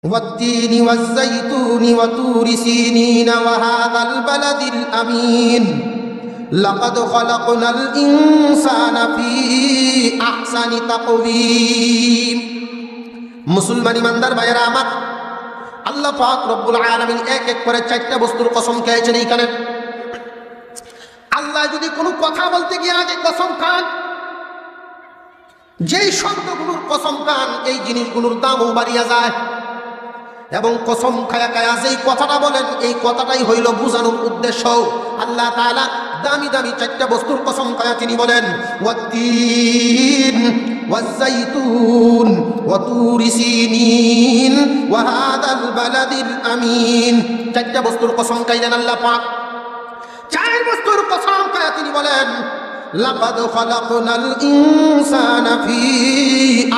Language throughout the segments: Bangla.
والتين والزيتون وطور سينين وهذا البلد الأمين لقد خلقنا الإنسان في أحسن تقويم মুসলমান ইমানদার ভাইয়েরা আমার, আল্লাহ পাক রব্বুল আলামিন এক এক করে চারটা বস্তুর কসম খেয়েছেন। এইখানে আল্লাহ যদি কোনো কথা বলতে গিয়ে আগে কসম খান, যেই শব্দগুলোর কসম খান এই জিনিসগুলোর দামও বাড়িয়া যায়। এবং কসম খায়া খায়া যেই কথাটা বলেন এই কথাটাই হইল বুঝানোর উদ্দেশ্য। আল্লাহ তাআলা দামি দামি চারটা বস্তুর কসম খায়া তিনি বলেন ওয়াত্তিন ওয়াজ্জাইতুন ওয়া তুরি সিনিন ওয়া হাদাল বালাদিল আমিন। চারটা বস্তুর কসম খাইলেন আল্লাহ পাক। চার বস্তুর কসম খায়া তিনি বলেন লাকাদ খালাকনাল ইনসানা ফি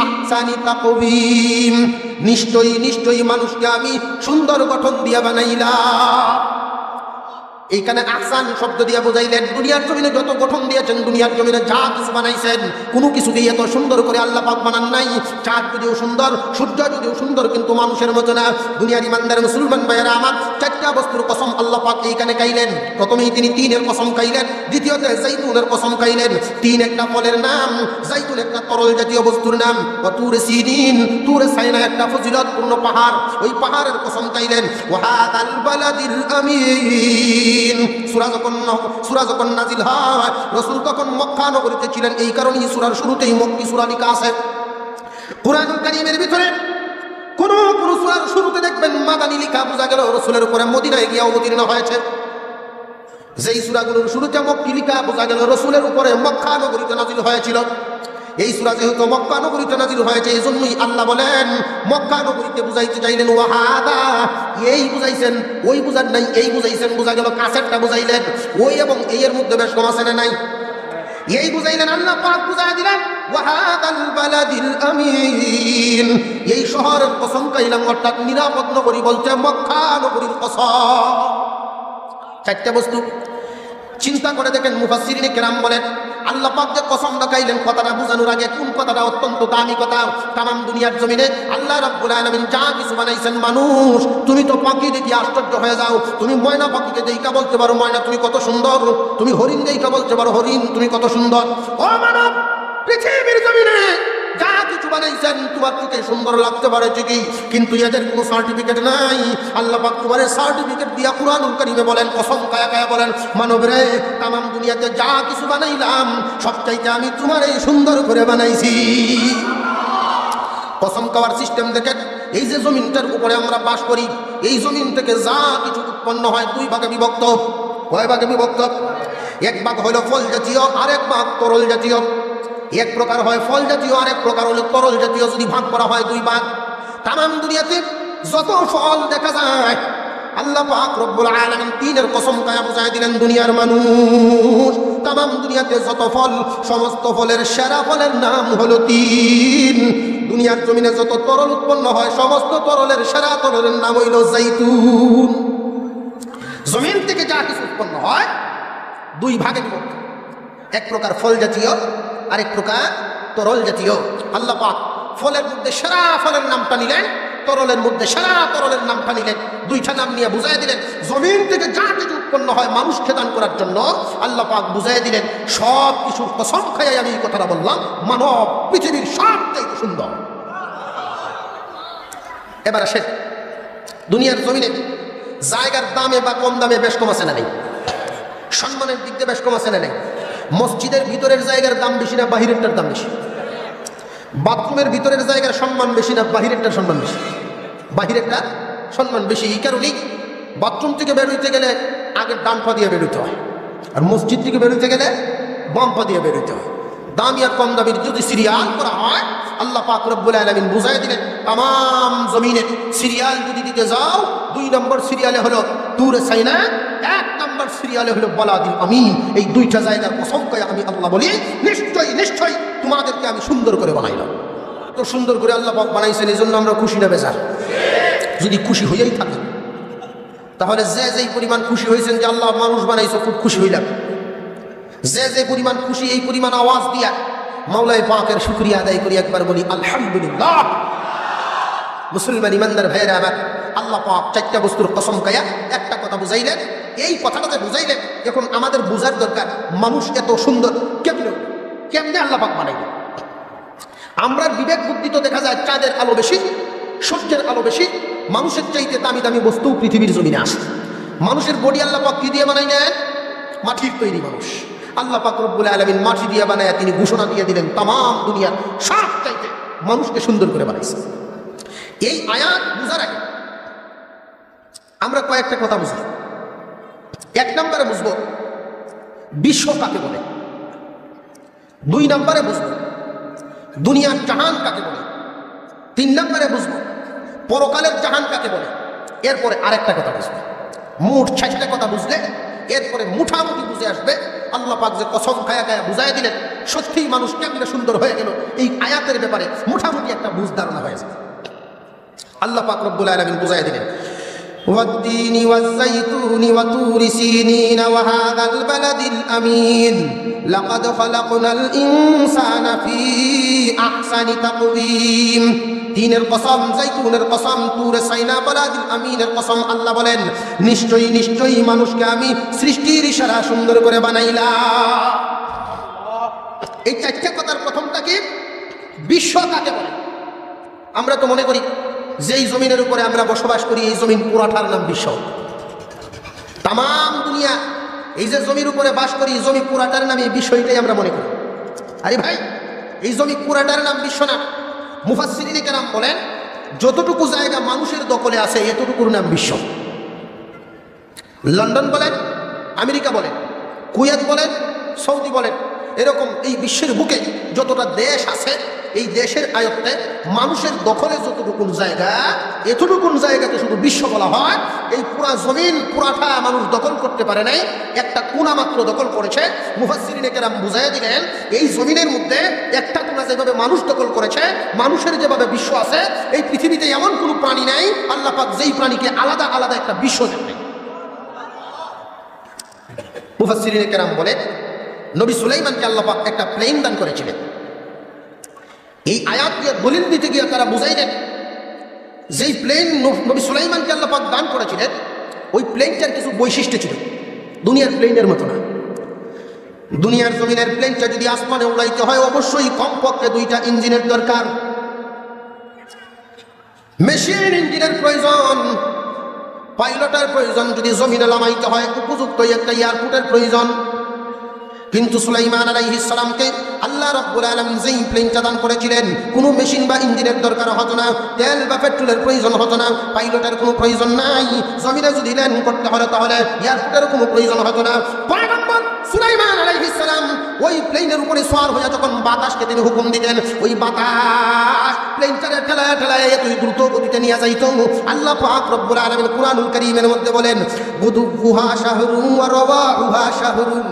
আহসানি তাকওয়িম। নিশ্চয়ই নিশ্চয়ই মানুষকে আমি সুন্দর গঠন দিয়া বানাইলাম। এইখানে আহসান শব্দ দিয়া বোঝাইলেন দুনিয়ার জমিনে যত গঠন দিয়েছেন, দুনিয়ার জমিনে যা কিছু বানাইছেন কোনো কিছু দিয়ে এত সুন্দর করে আল্লাহ পাক বানান নাই। চাঁদ যদিও সুন্দর, সূর্য যদিও সুন্দর, কিন্তু মানুষের মতো না। দুনিয়ার ইমানদার মুসলমান ভাইয়েরা আমার, চারটা বস্তুর কসম আল্লাহ পাক এইখানে খাইলেন। প্রথমেই তিনি তিনের কসম খাইলেন, দ্বিতীয়তে জাইতুনের কসম খাইলেন। তিন একটা ফলের নাম, জাইতুন একটা তরল জাতীয় বস্তুর নাম। তুর সিনিন, তুর সাইনা একটা ফজিলতপূর্ণ পাহাড়, ওই পাহাড়ের কসম খাইলেন। ওয়াহাদাল বালাদিল আমিন। সূরা যখন নাজিল হয়, রাসূল তখন মক্কা নগরীতে ছিলেন। এই কারণেই সূরার শুরুতেই মক্কি সূরা লেখা আছে। কুরআনুল কারীমের ভিতরে কোন কোন সূরার শুরুতে দেখবেন মাদানী লেখা, বোঝা গেল রাসূলের উপরে মদিনায় গিয়ে অবতীর্ণ হয়েছে। যেই সূরাগুলোর শুরুতে মক্কি লেখা, বোঝা গেল রাসূলের উপরে মক্কা নগরীতে নাজিল হয়েছিল। এই সূরা যেহেতু মক্কা নগরীতে নাজিল হয়েছে, এই জন্যই আল্লাহ বলেন মক্কা নগরীতে বুঝাইতে চাইলেন ওয়াহাদা, এই বুঝাইছেন, ওই বুঝার নাই, এই বুঝাইছেন, বোঝা গেল কাছেরটা বুঝাইলেন। ওই এবং এই এর মধ্যে বেশ কম আছে না নাই? এই বুঝাইলেন আল্লাহ পাক, বুঝাই দিলেন ওয়াহাদাল বালাদিল আমিন। এই শহরের কসম খাইলাম, অর্থাৎ নিরাপদ নগরী বলতে মক্কা নগরীর কসম। চারটা বস্তু চিন্তা করে দেখেন, মুফাসসিরিনে কেরাম বলেন আল্লাহ পাক যে কসম দেখাইলেন, কথাটা বোঝানোর আগে কোন কথাটা অত্যন্ত দামি কথা। তামাম দুনিয়ার জমিনে আল্লাহ রাব্বুল আলামিন যা কিছু বানাইছেন, মানুষ তুমি তো পাখি দেখি আশ্চর্য হয়ে যাও। তুমি ময়না পাখিকে দেইখা বলতে পারো ময়না তুমি কত সুন্দর, তুমি হরিণ দেইখা বলতে পারো হরিণ তুমি কত সুন্দর। ও মানব, পৃথিবীর জমিনে যা কিছু বানাইছেন তোমার থেকে সুন্দর লাগতে পারে ঠিকই, কিন্তু এদের কোনো সার্টিফিকেট নাই। আল্লাহ পাক তোমার সার্টিফিকেট দিয়া কুরআনুল কারীমে বলেন, কসম খায়া খায়া বলেন মানব রে, তামাম দুনিয়াতে যা কিছু বানাইলাম সবচাইতে আমি তোমার এই সুন্দর করে বানাইছি। কসম খাওয়ার সিস্টেম দেখেন। এই যে জমিনটার উপরে আমরা বাস করি, এই জমিন থেকে যা কিছু উৎপন্ন হয় দুই ভাগে বিভক্ত। কয় ভাগে বিভক্ত? এক ভাগ হলো ফল জাতীয়, আরেক ভাগ তরল জাতীয়। এক প্রকার হয় ফল জাতীয়, আরেক প্রকার হলো তরল জাতীয়। যদি ভাগ করা হয় দুই ভাগ। তামাম দুনিয়াতে যত ফল দেখা যায় আল্লাহ পাক রব্বুল আলামিন তিনের কসম খায়া বুঝাই দিলেন দুনিয়ার মানুষ, তামাম দুনিয়াতে যত ফল, সমস্ত ফলের সেরা ফলের নাম হলো তিন। দুনিয়ার জমিনে যত তরল উৎপন্ন হয়, সমস্ত তরলের সেরা তরলের নাম হইল জাইতুন। জমিন থেকে যা কিছু উৎপন্ন হয় দুই ভাগে বিভক্ত, এক প্রকার ফল জাতীয়, আরেক প্রকার তরল জাতীয়। আল্লাহ পাক ফলের মধ্যে সেরা ফলের নামটা নিলেন, তরলের মধ্যে সেরা তরলের নামটা নিলেন। দুইটা নাম নিয়ে বুঝাই দিলেন জমিন থেকে যা কিছু উৎপন্ন হয় মানুষকে দান করার জন্য আল্লাহ পাক বুঝাই দিলেন সব কিছুর কসম খাইয়াই আমি এই কথাটা বললাম, মানব পৃথিবীর সবচেয়ে সুন্দর। এবার আসেন, দুনিয়ার জমিনে জায়গার দামে বা কম দামে বেশ কম আছে না নেই? সম্মানের দিক দিয়ে বেশ কম আছে না নেই? মসজিদের ভিতরের জায়গার দাম বেশি না বাহিরেরটার দাম বেশি? বাথরুমের ভিতরের জায়গার সম্মান বেশি না বাহিরেরটার সম্মান বেশি? বাহিরেরটা সম্মান বেশি। এই কারণেই বাথরুম থেকে বেরোইতে গেলে আগে ডান পা দিয়ে বেরোতে হয়, আর মসজিদ থেকে বেরোইতে গেলে বাম পা দিয়ে বেরোতে হয়। দামি আর কম দামির যদি সিরিয়াল করা হয়, আল্লাহ পাক রব্বুল আলামিন বুঝাই দিলেন তামাম জমিনে সিরিয়াল যদি দিতে যাও, 2 নম্বর সিরিয়ালে হলো তুর সাইনা, 1 নম্বর সিরিয়ালে হলো বালাদিল আমিন। এই দুইটা জায়গার কসম করে আমি আল্লাহ বলি নিশ্চয়ই নিশ্চয়ই তোমাদেরকে আমি সুন্দর করে বানাইলাম। তো সুন্দর করে আল্লাহ পাক বানাইছেন, এই জন্য আমরা খুশি না বেজার? যদি খুশি হইয়াই থাকে তাহলে যে যেই পরিমাণ খুশি হয়েছেন যে আল্লাহ মানুষ বানাইছে খুব খুশি হইলাম, যে যে পরিমাণ খুশি এই পরিমাণ আওয়াজ দিয়া মাওলাই পাকের শুকরিয়া আদায় করি, একবার বলি আলহামদুলিল্লাহ। মুসলমান ইমানদার ভাইয়েরা আমার, আল্লাহ পাক চারটা বস্তুর কসম খায়া একটা কথা বুঝাইলেন। এই কথাটাতে বুঝাইলেন এখন আমাদের বুঝার দরকার মানুষ এত সুন্দর কেমনে আল্লাহ পাক বানাইলেন। আমরা বিবেক বুদ্ধি তো দেখা যায় চাঁদের আলো বেশি, সূর্যের আলো বেশি, মানুষের চাইতে দামি দামি বস্তু পৃথিবীর জমিনে আসে। মানুষের বডি আল্লাহ পাক কি দিয়ে বানাইলেন? মাটির তৈরি মানুষ। আল্লাহ পাক রব্বুল আলামিন মাটি দিয়ে বানায় তিনি ঘোষণা দিয়ে দিলেন তামাম দুনিয়ার সব চাইতে মানুষকে সুন্দর করে বানাইছে। এই আয়াত বুঝার আগে আমরা কয়েকটা কথা বুঝি। এক নম্বরে বুঝবো বিশ্ব কাকে বলে, দুই নম্বরে বুঝবো দুনিয়ার জাহান কাকে বলে, তিন নম্বরে বুঝবো পরকালের জাহান কাকে বলে, এরপরে আরেকটা কথা বুঝবো। মোট 6টা কথা বুঝলে এরপরে মুঠামুঠি বুঝে আসবে আল্লাহ পাক যে কসম খায়া খায়া বুঝাই দিলেন সত্যিই মানুষ কেমনে সুন্দর হয়ে গেল। এই আয়াতের ব্যাপারে মুঠামুঠি একটা বুঝ ধারণা হয়ে যাবে। আল্লাহ পাক রব্বুল আলামিন বুঝাই দিলেন والتين والزيتون وطور سينين وهذا البلد الأمين لقد خلقنا الإنسان في أحسن تقويم। তিনের কসম, জাইতুনের কসম, তুর সাইনা বালাদিল আমিনের কসম। আল্লাহ বলেন নিশ্চয়ই নিশ্চয়ই মানুষকে আমি সৃষ্টির ইশারা সুন্দর করে বানাইলাম। এই 4টা কথার প্রথমটা কি? বিশ্ব কাকে বলে? আমরা তো মনে করি যেই জমিনের উপরে আমরা বসবাস করি এই জমিন পুরাটার নাম বিশ্ব। তামাম দুনিয়া এই যে জমির উপরে বাস করি এই জমি পুরাটার নাম, এই বিষয়টাই আমরা মনে করি। আরে ভাই, এই জমি পুরাটার নাম বিশ্ব না। মুফাসসিরিনে কেরাম বলেন যতটুকু জায়গা মানুষের দখলে আছে এতটুকুর নাম বিশ্ব। লন্ডন বলেন, আমেরিকা বলেন, কুয়েত বলেন, সৌদি বলেন, এরকম এই বিশ্বের বুকে যতটা দেশ আছে এই দেশের আয়ত্তে মানুষের দখলে যতটুকুন জায়গা এতটুকুন জায়গাকে শুধু বিশ্ব বলা হয়। এই পুরা জমিন পুরাটা মানুষ দখল করতে পারে নাই, একটা কোণা মাত্র দখল করেছে। মুফাসসিরিনে কেরাম বুঝাইয়া দিলেন এই জমিনের মধ্যে একটা কোণা যেভাবে মানুষ দখল করেছে, মানুষের যেভাবে বিশ্ব আছে, এই পৃথিবীতে এমন কোনো প্রাণী নাই আল্লাহ পাক যেই প্রাণীকে আলাদা আলাদা একটা বিশ্ব দেন। মুফাসসিরিনে কেরাম বলে নবী সুলাইমানকে আল্লাহ পাক একটা প্লেন দান করেছিলেন। এই আয়াত দিয়ে দলিল দিতে গিয়ে তারা বুঝাইলেন যেই প্লেন নবী সুলাইমানকে আল্লাহ পাক দান করেছিলেন ওই প্লেনটার কিছু বৈশিষ্ট্য ছিল, দুনিয়ার প্লেনের মতো না। দুনিয়ার জমিনের প্লেনটা যদি আসমানে উড়াইতে হয় অবশ্যই কমপক্ষে 2টা ইঞ্জিনের দরকার, মেশিন ইঞ্জিনের প্রয়োজন, পাইলটের প্রয়োজন। যদি জমিনে নামাইতে হয় উপযুক্ত একটা এয়ারপোর্টের প্রয়োজন। কিন্তু সুলাইমান আলাইহিস সালামকে আল্লাহ রাব্বুল আলামিন যেই প্লেনটা দান করেছিলেন কোনো মেশিন বা ইঞ্জিনের দরকার হতো না, তেল বা পেট্রোলের প্রয়োজন হতো না, পাইলটের কোনো প্রয়োজন নাই। জমিনে যদি ল্যান্ড করতে হলে তাহলে এয়ারপোর্টের কোনো প্রয়োজন হতো না। পয়গম্বর সুলাইমান আলাইহিস সালাম ওই প্লেনের উপরে সওয়ার হয়ে যখন বাতাসকে তিনি হুকুম দিতেন ওই বাতাস প্লেনটারে ঠেলায় ঠেলায় এতই দ্রুত গতিতে নিয়ে যাইত। আল্লাহ পাক রব্বুল আলামিন কুরআনুল কারীমের মধ্যে বলেন গুদুহা শাহরুন ওয়া রাওয়াহুহা শাহরুন।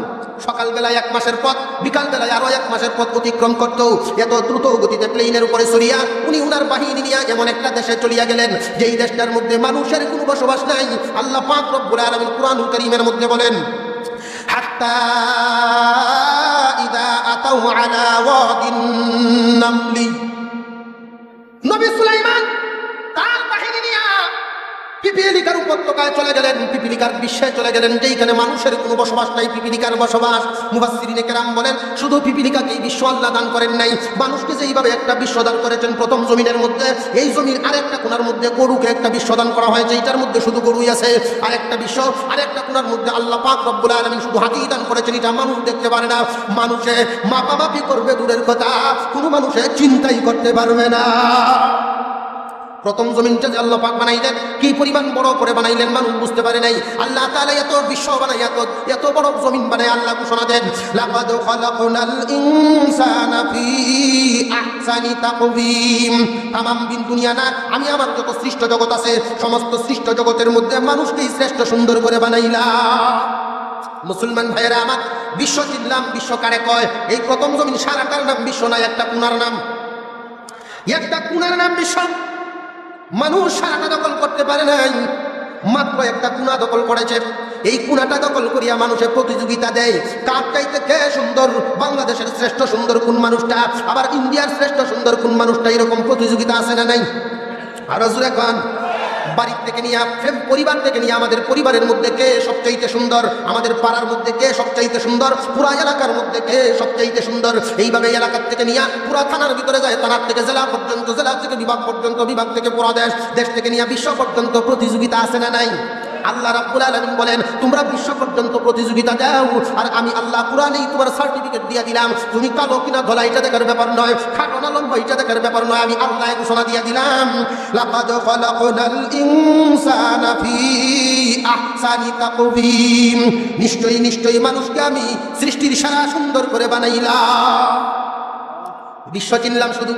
সকালবেলায় 1 মাসের পথ, বিকালবেলায় আরো 1 মাসের পথ অতিক্রম করত। এত দ্রুত গতিতে প্লেনের উপরে চড়িয়া উনি উনার বাহিনী নিয়ে এমন একটা দেশে চলিয়া গেলেন যেই দেশটার মধ্যে মানুষের কোনো বসবাস নাই। আল্লাহ পাক রব্বুল আলামিন কুরআনুল কারীমের মধ্যে বলেন হাত্তা ইযা আতাউ আলা ওয়াদিন নামলি। নবী সুলাইমান তার বাহিনী নিয়ে পিপিলিকার উপত্যকায় চলে গেলেন, পিপিলিকার বিশ্বে চলে গেলেন যেইখানে মানুষের কোনো বসবাস নাই, পিপিলিকার বসবাস। মুফাসসিরিনে কেরাম বলেন শুধু পিপিলিকাকে এই বিশ্ব আল্লাহ দান করেন নাই, মানুষকে যেইভাবে একটা বিশ্ব দান করেছেন প্রথম জমিনের মধ্যে, এই জমির আরেকটা কোণার মধ্যে গরুকে একটা বিশ্ব দান করা হয় যেটার মধ্যে শুধু গরুই আছে। আরেকটা বিশ্ব আরেকটা কোণার মধ্যে আল্লাহ পাক রব্বুল আলামিন শুধু হাতি দান করেছেন, এটা মানুষ দেখতে পারে না। মানুষে মাপামাপি করবে দূরের কথা, কোনো মানুষে চিন্তাই করতে পারবে না। প্রথম জমিনটা যে আল্লাহ পাক বানাইলেন কি পরিমাণ বড় করে বানাইলেন মানুষ বুঝতে পারে নাই। আল্লাহ তাআলা এত বিশ্ব বানাই এত বড় জমিন বানাই আল্লাহ ঘোষণা দেন লাকাদ খালাকনাল ইনসানা ফি আহসানি তাকওয়িম। তামাম বিন দুনিয়া না, আমি আমার যত সৃষ্ট জগৎ আছে সমস্ত সৃষ্ট জগতের মধ্যে মানুষকেই শ্রেষ্ঠ সুন্দর করে বানাইলাম। মুসলমান ভাইয়েরা আমার, বিশ্ব চিনলাম, বিশ্ব কারে কয়? এই প্রথম জমিন সারাটার নাম বিশ্ব না, একটা কোণার নাম, একটা কোণার নাম বিশ্ব। মানুষ সারাটা দখল করতে পারে নাই, মাত্র একটা কোণা দখল করেছে। এই কোণাটা দখল করিয়া মানুষের প্রতিযোগিতা দেয় কার চাইতে কে সুন্দর, বাংলাদেশের শ্রেষ্ঠ সুন্দর কোন মানুষটা, আবার ইন্ডিয়ার শ্রেষ্ঠ সুন্দর কোন মানুষটা, এরকম প্রতিযোগিতা আছে না নাই? আর জোরে কোন। বাড়ির থেকে নিয়ে পরিবার থেকে নিয়ে আমাদের পরিবারের মধ্যে কে সবচাইতে সুন্দর, আমাদের পাড়ার মধ্যে কে সবচাইতে সুন্দর, পুরা এলাকার মধ্যে কে সবচাইতে সুন্দর, এইভাবে এলাকার থেকে নিয়ে পুরা থানার ভিতরে যায়, থানার থেকে জেলা পর্যন্ত, জেলা থেকে বিভাগ পর্যন্ত, বিভাগ থেকে পুরা দেশ, দেশ থেকে নিয়ে বিশ্ব পর্যন্ত প্রতিযোগিতা আছে না নাই? আল্লাহ রাব্বুল আলামিন বলেন তোমরা বিশ্ব পর্যন্ত প্রতিযোগিতা দাও, আর আমি আল্লাহ কুরআনেই তোমার সার্টিফিকেট দিয়ে দিলাম। তুমি কালো কিনা ধলা এটা দেখার ব্যাপার নয়, খাটো না লম্বা এটা দেখার ব্যাপার নয়, আমি আল্লাহ ঘোষণা দিয়ে দিলাম লাকাদ খালাকনাল ইনসানা ফি আহসানি তাকওয়িম, নিশ্চয়ই নিশ্চয়ই মানুষকে আমি সৃষ্টির সারা সুন্দর করে বানাইলাম। বিশ্ব চিনলাম শুধু,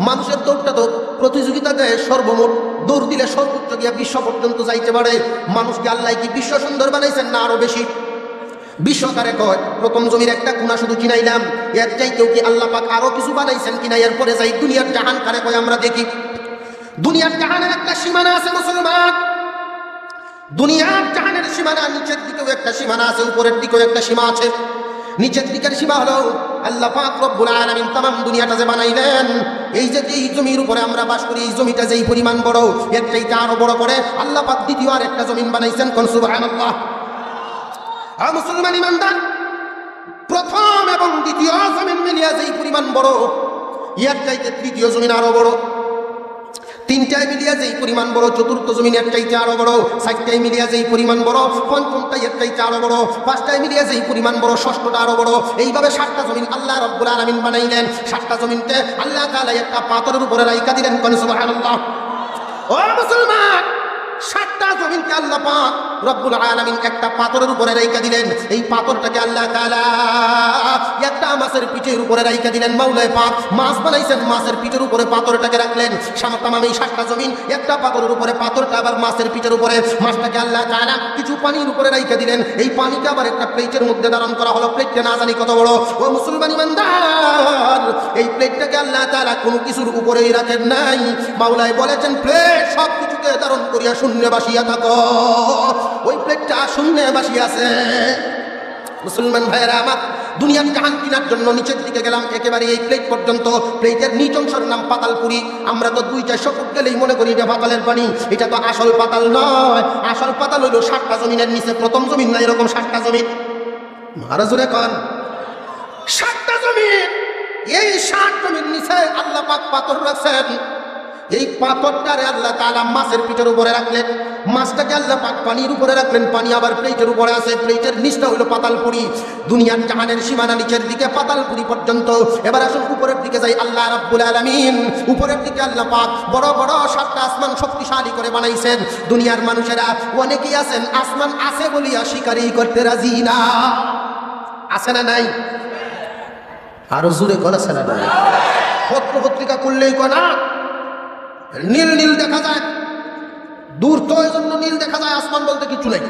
মানুষের দৌড়টা তো প্রতিযোগিতা দেয়, সর্বমোট দৌড় দিলে সর্বোচ্চ গিয়া বিশ্ব পর্যন্ত যাইতে পারে। মানুষকে আল্লাহ কি বিশ্ব সুন্দর বানাইছেন না আরো বেশি? বিশ্বকারে কয় প্রথম জমির একটা কোণা শুধু চিনাইলাম, এর চাইতেও কি আল্লাহ পাক আরো কিছু বানাইছেন কিনা? এরপরে যাই দুনিয়ার জাহান কারে কয় আমরা দেখি। দুনিয়ার জাহানের একটা সীমানা আছে মুসলমান, দুনিয়ার জাহানের সীমানা, নিচের দিকেও একটা সীমানা আছে, উপরের দিকেও একটা সীমা আছে। নিচের দিকের সীমা হলো আল্লাহ পাক রব্বুল আলামিন তামাম দুনিয়াটা যে বানাইলেন, এই যে এই জমির উপরে আমরা বাস করি, এই জমিটা যেই পরিমাণ বড়, এর চাইতে আরো বড় করে আল্লাহ পাক দ্বিতীয় আর একটা জমিন বানাইছেন। কোন সুবহানাল্লাহ। আর মুসলমান ইমানদার, প্রথম এবং দ্বিতীয় জমিন মিলিয়ে যেই পরিমাণ বড়, এর চাইতে তৃতীয় জমিন আরো বড়। তিনটায় মিলিয়ে যেই পরিমাণ বড়, চতুর্থ জমিনের চাইতে আরো বড়। চারটায় মিলিয়ে যেই পরিমাণ বড়, পঞ্চমটাই এর চাইতে আরো বড়। পাঁচটায় মিলিয়ে যেই পরিমাণ বড়, ষষ্ঠটা আরো বড়। এইভাবে 7টা জমিন আল্লাহ রাব্বুল আলামিন বানাইলেন। 7টা জমিনকে আল্লাহ তাআলা একটা পাথরের উপরে রাইখা দিলেন। কোন সুবহানাল্লাহ। ও মুসলমান, 7টা জমিনকে আল্লাহ পাক রব্বুল আলামিন একটা পাথরের উপরে রাইখা দিলেন। এই পাথরটাকে আল্লাহ তাআলা একটা মাছের পিঠের উপরে রাইখা দিলেন। মাওলায়ে পাক মাছ বানাইছেন, মাছের পিঠের উপরে পাথরটাকে রাখলেন। তামাম এই 7টা জমিন একটা পাথরের উপরে, পাথরটা আবার মাছের পিঠের উপরে। মাছটাকে আল্লাহ তাআলা কিছু পানির উপরে রাইখা দিলেন। এই পানিকে আবার একটা প্লেটের মধ্যে ধারণ করা হলো। প্লেটটা না জানি কত বড়। ও মুসলমান ইমানদার, এই প্লেটটাকে আল্লাহ তাআলা কোনো কিছুর উপরেই রাখেন নাই। মাওলায় বলেছেন প্লেট সব কিছুকে ধারণ করিয়া শূন্যে বাসিয়া থাকো। ওই প্লেটটা শূন্যে বাসিয়া আছে। মুসলমান ভাইয়েরা আমার, দুনিয়ার জাহান কেনার জন্য নিচের দিকে গেলাম, একেবারে এই প্লেট পর্যন্ত। প্লেটের নিচ অংশের নাম পাতালপুরি। আমরা তো 2-400 ফুট গেলেই মনে করি এটা পাতালের পানি। এটা তো আসল পাতাল নয়। আসল পাতাল হইল 7টা জমিনের নিচে। প্রথম জমিন না, এরকম 7টা জমিন। আরো জোরে কন। 7টা জমিন। এই 7 জমির নিচে আল্লাহ পাক পাথর রাখছেন। এই পাথরটারে আল্লাহ তাআলা মাছের পিঠের উপরে রাখলেন। মাছটাকে আল্লাহ পাক পানির উপরে রাখলেন। পানি আবার প্লেটের উপরে আছে। প্লেটের নিচটা হলো পাতালপুরি। দুনিয়ার জাহানের সীমানা নিচের দিকে পাতালপুরি পর্যন্ত। এবার আসুন উপরের দিকে যাই। আল্লাহ রাব্বুল আলামিন উপরের দিকে আল্লাহ পাক বড় বড় 7টা আসমান শক্তিশালী করে বানাইছেন। দুনিয়ার মানুষেরা অনেকেই আছেন আসমান আছে বলিয়া স্বীকারই করতে রাজি না। আছে না নাই? আরো জোরে বলা আছে না নাই? পত্র পত্রিকা করলেই কয় না নীল নীল দেখা যায়, দূর তো এই জন্য নীল দেখা যায়, আসমান বলতে কিছু নেই।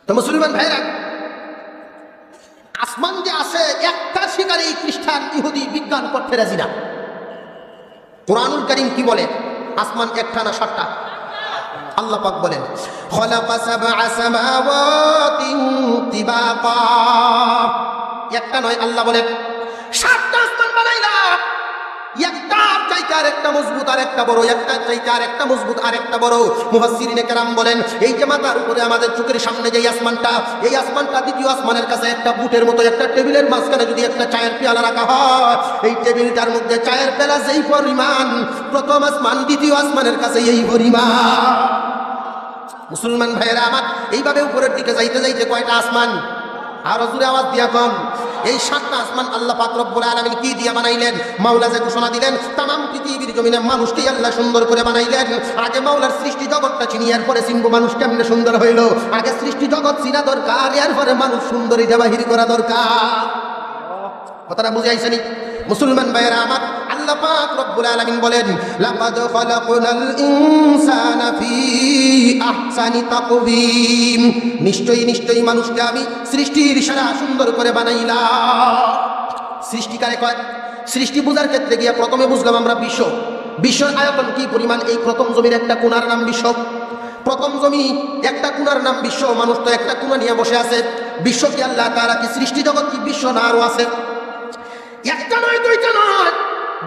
তো মুসলমান ভাইরা, আসমান যে আছে একটা শিকারী খ্রিস্টান ইহুদি বিজ্ঞান করতে রাজি না। কুরআনুল কারীম কি বলে? আসমান একটা না 7টা? আল্লাহ পাক বলেন খালাকা সাবআ সামাওয়াতিন তিবাকা। একটা নয়, আল্লাহ বলেন 7টা আসমান বানাইলা। একটা চাইতে আর একটা মজবুত, আর একটা বড়। একটা চাইতে আর একটা মজবুত, আর একটা বড়। মুফাসসিরিনে কেরাম বলেন এই যে মাথার উপরে আমাদের চোখের সামনে যে আসমানটা, এই আসমানটা দ্বিতীয় আসমানের কাছে একটা বুটের মতো। একটা টেবিলের মাঝখানে যদি একটা চায়ের পেয়ালা রাখা হয়, এই টেবিলটার মধ্যে চায়ের পেয়ালা যেই পরিমাণ, প্রথম আসমান দ্বিতীয় আসমানের কাছে এই পরিমাণ। মুসলমান ভাইয়েরা আমার, এইভাবে উপরের দিকে যাইতে যাইতে কয়টা আসমান? আরো জোরে আওয়াজ দিয়া কম। এই 7টা আসমান আল্লাহ পাক রব্বুল আলামিন কি দিয়া বানাইলেন? মাওলা যে ঘোষণা দিলেন তামাম পৃথিবীর জমিনে মানুষকে আল্লাহ সুন্দর করে বানাইলেন। আগে মাওলার সৃষ্টি জগৎটা চিনি, এরপরে চিনবো মানুষ কেমনে সুন্দর হইল। আগে সৃষ্টি জগৎ চিনা দরকার, এরপরে মানুষ সুন্দরী বাহির করা দরকার। কথাটা বুঝাইছেনি? মুসলমান ভাইয়েরা আমার, আল্লাহ পাক রব্বুল আলামিন বলেন লাকাদ খালাকনাল ইনসানা ফি আহসানি তাকওয়িম। নিশ্চয়ই নিশ্চয়ই মানুষকে আমি সৃষ্টির সারা সুন্দর করে বানাইলাম। সৃষ্টিকারে কয়? সৃষ্টি বোঝার ক্ষেত্রে গিয়া প্রথমে বুঝলাম আমরা বিশ্ব। বিশ্বের আয়তন কি পরিমাণ? এই প্রথম জমির একটা কোণার নাম বিশ্ব। প্রথম জমি একটা কোণার নাম বিশ্ব। মানুষ তো একটা কোণা নিয়ে বসে আছে। বিশ্ব কি আল্লাহ তাআলা কি সৃষ্টি জগৎ কি বিশ্ব না আরো আছে? একটা নয়, 2টা নয়,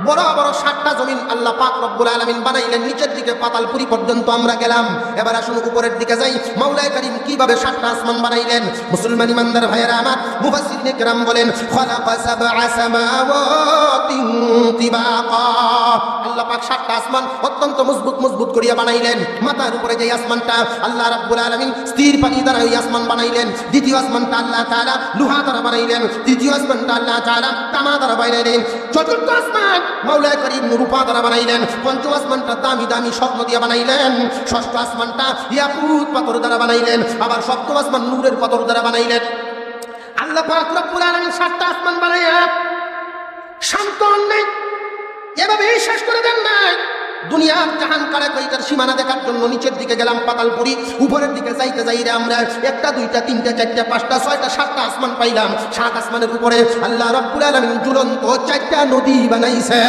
বড় বড় 7টা জমিন আল্লাহ পাক রব্বুল আলামিন বানাইলেন, নিচের দিকে পাতালপুরি পর্যন্ত আমরা গেলাম। এবার আসুন উপরের দিকে যাই, মাওলানা কারীম কিভাবে 7টা আসমান বানাইলেন। মুসলমান ইমানদার ভাইয়েরা আমার, মুফাসসিরিনে কেরাম বলেন খালাকা সাবআ সামাওয়াতিন তিবাকা, আল্লাহ পাক 7টা আসমান অত্যন্ত মজবুত করিয়া বানাইলেন। মাথার উপরে যে আসমানটা আল্লাহ রাব্বুল আলামিন স্থির পানি দ্বারা ওই আসমান বানাইলেন। দ্বিতীয় আসমানটা আল্লাহ তাআলা লোহা দ্বারা বানাইলেন। তৃতীয় আসমানটা আল্লাহ তাআলা তামা দ্বারা বানাইলেন। চতুর্থ আসমান মাওলানা কারীম রূপা দ্বারা বানাইলেন। পঞ্চম আসমানটা দামি স্বর্ণ দিয়ে বানাইলেন। ষষ্ঠ আসমানটা ইয়াকুত পাথর দ্বারা বানাইলেন। আবার সপ্তম আসমান নূরের পাথর দ্বারা বানাইলেন। আল্লাহ পাক রব্বুল আলামিন 7টা আসমান বানাইয়া শান্ত নেই, এভাবেই শেষ করে দেন নাই। দুনিয়ার জাহান কারে কয়টার সীমানা দেখার জন্য নিচের দিকে গেলাম পাতালপুরি। উপরের দিকে যাইতে যাইরে আমরা 1টা 2টা 3টা 4টা 5টা 6টা 7টা আসমান পাইলাম। 7 আসমানের উপরে আল্লাহ রাব্বুল আলামিন ঝুলন্ত 4টা নদী বানাইছে।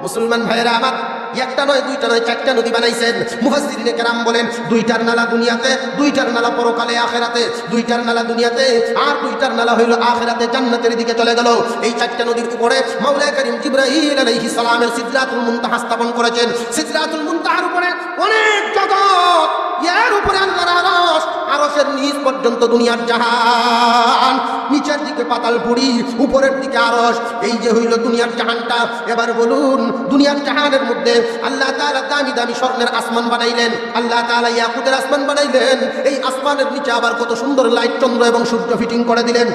মুসলমান ভাইয়েরা আমার, 1টা নয় 2টা নয় 4টা নদী বানাইছেন। মুফাসসিরিনে কেরাম বলেন 2টার নালা দুনিয়াতে, 2টার নালা পরকালে আখিরাতে, 2টার নালা দুনিয়াতে আর 2টার নালা হইল আখিরাতে জান্নাতের দিকে চলে গেল। এই 4টা নদীর উপরে মাওলানা কারীম জিবরাইল আলাইহিস সালামের সিদরাতুল মুনতাহা স্থাপন করেছেন। সিদরাতুল মুনতাহার উপরে অনেক জগৎ, এর উপরে আল্লাহর আরশ, আরশের নিচ পর্যন্ত দুনিয়ার জাহান, নিচের দিকে পাতালপুরি, উপরের দিকে আরশ। এই যে হইল দুনিয়ার জাহানটা। এবার বলুন, দুনিয়ার জাহানের মধ্যে আল্লাহ তাআলা দামি স্বর্ণের আসমান বানাইলেন। আল্লাহ তাআলা ইয়াকুতের আসমান বানাইলেন। এই আসমানের নিচে আবার কত সুন্দর লাইট, চন্দ্র এবং সূর্য ফিটিং করে দিলেন।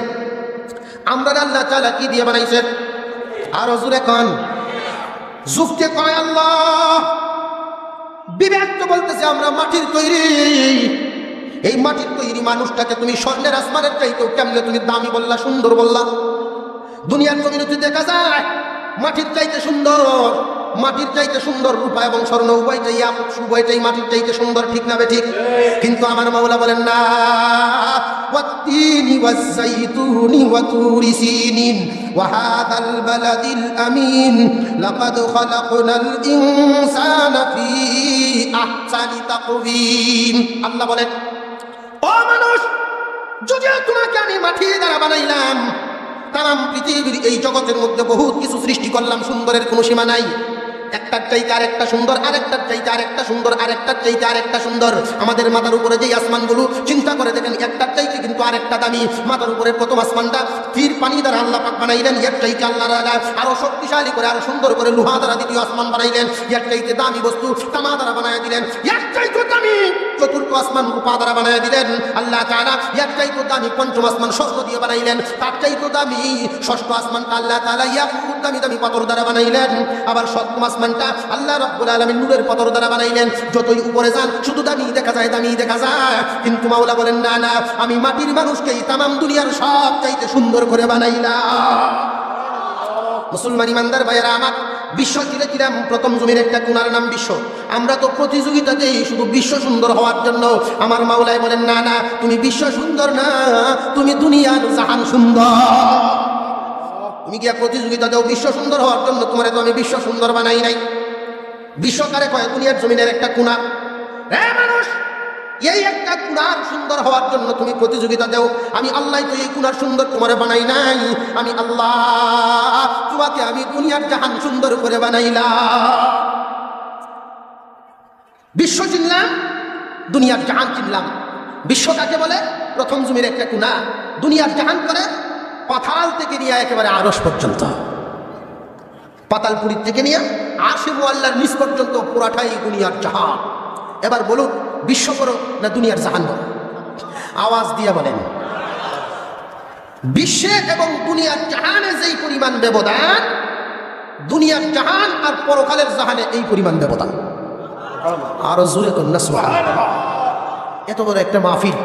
আমরা আল্লাহ তাআলা কি দিয়ে বানাইছেন? আর জোরে কোন, যুক্তি কয় আল্লাহ। বিবেক তো বলতেছে আমরা মাটির তৈরি। এই মাটির তৈরি মানুষটাকে তুমি স্বর্ণের আসমানের চাইতেও কেমনে তুমি দামি বললা, সুন্দর বললা? দুনিয়ার জমিনে দেখা যায় মাটির চাইতে সুন্দর, মাটির চাইতে সুন্দর রূপা এবং স্বর্ণ উভয়টাই, উভয়টাই মাটির চাইতে সুন্দর, ঠিক না বেঠিক? কিন্তু আমার মাওলা বলেন না, ওয়াত্তিনি ওয়াজ্জাইতুনি ওয়া তুরি সিনিন ওয়া হাদাল বালাদিল আমিন লাকাদ খালাকনাল ইনসানা ফি আহসানি তাকওয়িম। আল্লাহ বলেন, ও মানুষ, যদিও তোমাকে আমি মাটি দ্বারা বানাইলাম, তাম পৃথিবীর এই জগতের মধ্যে বহুত কিছু সৃষ্টি করলাম, সুন্দরের কোনো সীমা নাই। একটার চাইতে আরেকটা সুন্দর, আরেকটার চাইতে আরেকটা সুন্দর, আরেকটার চাইতে আরেকটা সুন্দর। আমাদের মাথার উপরে যেই আসমানগুলো চিন্তা করে দেখেন, একটার চাইতে কিন্তু আরেকটা দামি। মাথার উপরে প্রথম আসমানটা স্থির পানি দ্বারা আল্লাহ পাক বানাইলেন। এর চাইতে আল্লাহ আরো শক্তিশালী করে, আরো সুন্দর করে লোহা দ্বারা দ্বিতীয় আসমান বানাইলেন। এর চাইতে দামি বস্তু তামা দ্বারা বানায় দিলেন। এর চাইতে দামি চতুর্থ আসমান রূপা দ্বারা বানায় দিলেন আল্লাহ তাআলা। এর চাইতে দামি পঞ্চম আসমান স্বর্ণ দিয়ে বানাইলেন। তার চাইতে দামি ষষ্ঠ আসমানটা আল্লাহ তাআলা ইয়াকুত দামি পাথর দ্বারা বানাইলেন। আবার সপ্তম আসমানটা আল্লাহ রাব্বুল আলামিন নূরের পাথর দ্বারা বানাইলেন। যতই উপরে যান শুধু দামি দেখা যায়, দামি দেখা যায়। কিন্তু মাওলা বলেন না না, আমি মাটির মানুষকেই তামাম দুনিয়ার সব চাইতে সুন্দর করে বানাইলাম। মুসলমান ইমানদার ভাইয়েরা আমার, বিশ্ব চিরেছিলাম প্রথম জমির একটা কোণার নাম বিশ্ব। আমরা তো প্রতিযোগিতা দেই শুধু বিশ্ব সুন্দর হওয়ার জন্য। আমার মাওলাই বলেন না না, তুমি বিশ্ব সুন্দর না, তুমি দুনিয়ার জাহান সুন্দর। তুমি কি প্রতিযোগিতা দেও বিশ্ব সুন্দর হওয়ার জন্য? তোমারে তো আমি বিশ্ব সুন্দর বানাই নাই। বিশ্বকারে কয় দুনিয়ার জমিনের একটা কোণা। হ্যাঁ মানুষ, এই একটা কোণার সুন্দর হওয়ার জন্য তুমি প্রতিযোগিতা দেও। আমি আল্লাহ তো এই কোণার সুন্দর তোমারে বানাই নাই। আমি আল্লাহ তোমাকে আমি দুনিয়ার জাহান সুন্দর করে বানাইলাম। বিশ্ব চিনলাম, দুনিয়ার জাহান চিনলাম। বিশ্ব কাকে বলে? প্রথম জমির একটা কোণা। দুনিয়ার জাহান করে পাতাল থেকে নিয়ে একেবারে আরশ পর্যন্ত, পাতালপুরীর থেকে নিয়ে আরশে মুআল্লার নিচ পর্যন্ত পুরাটাই দুনিয়ার জাহান। এবার বলুন, বিশ্ব করো না দুনিয়ার জাহান করো? আওয়াজ দিয়ে বলেন। বিশ্বে এবং দুনিয়ার জাহানে যেই পরিমাণ ব্যবধান, দুনিয়ার জাহান আর পরকালের জাহানে এই পরিমাণ ব্যবধান। আরো জোরে কন্যা সুবহানাল্লাহ। এত বড় একটা মাহফিল,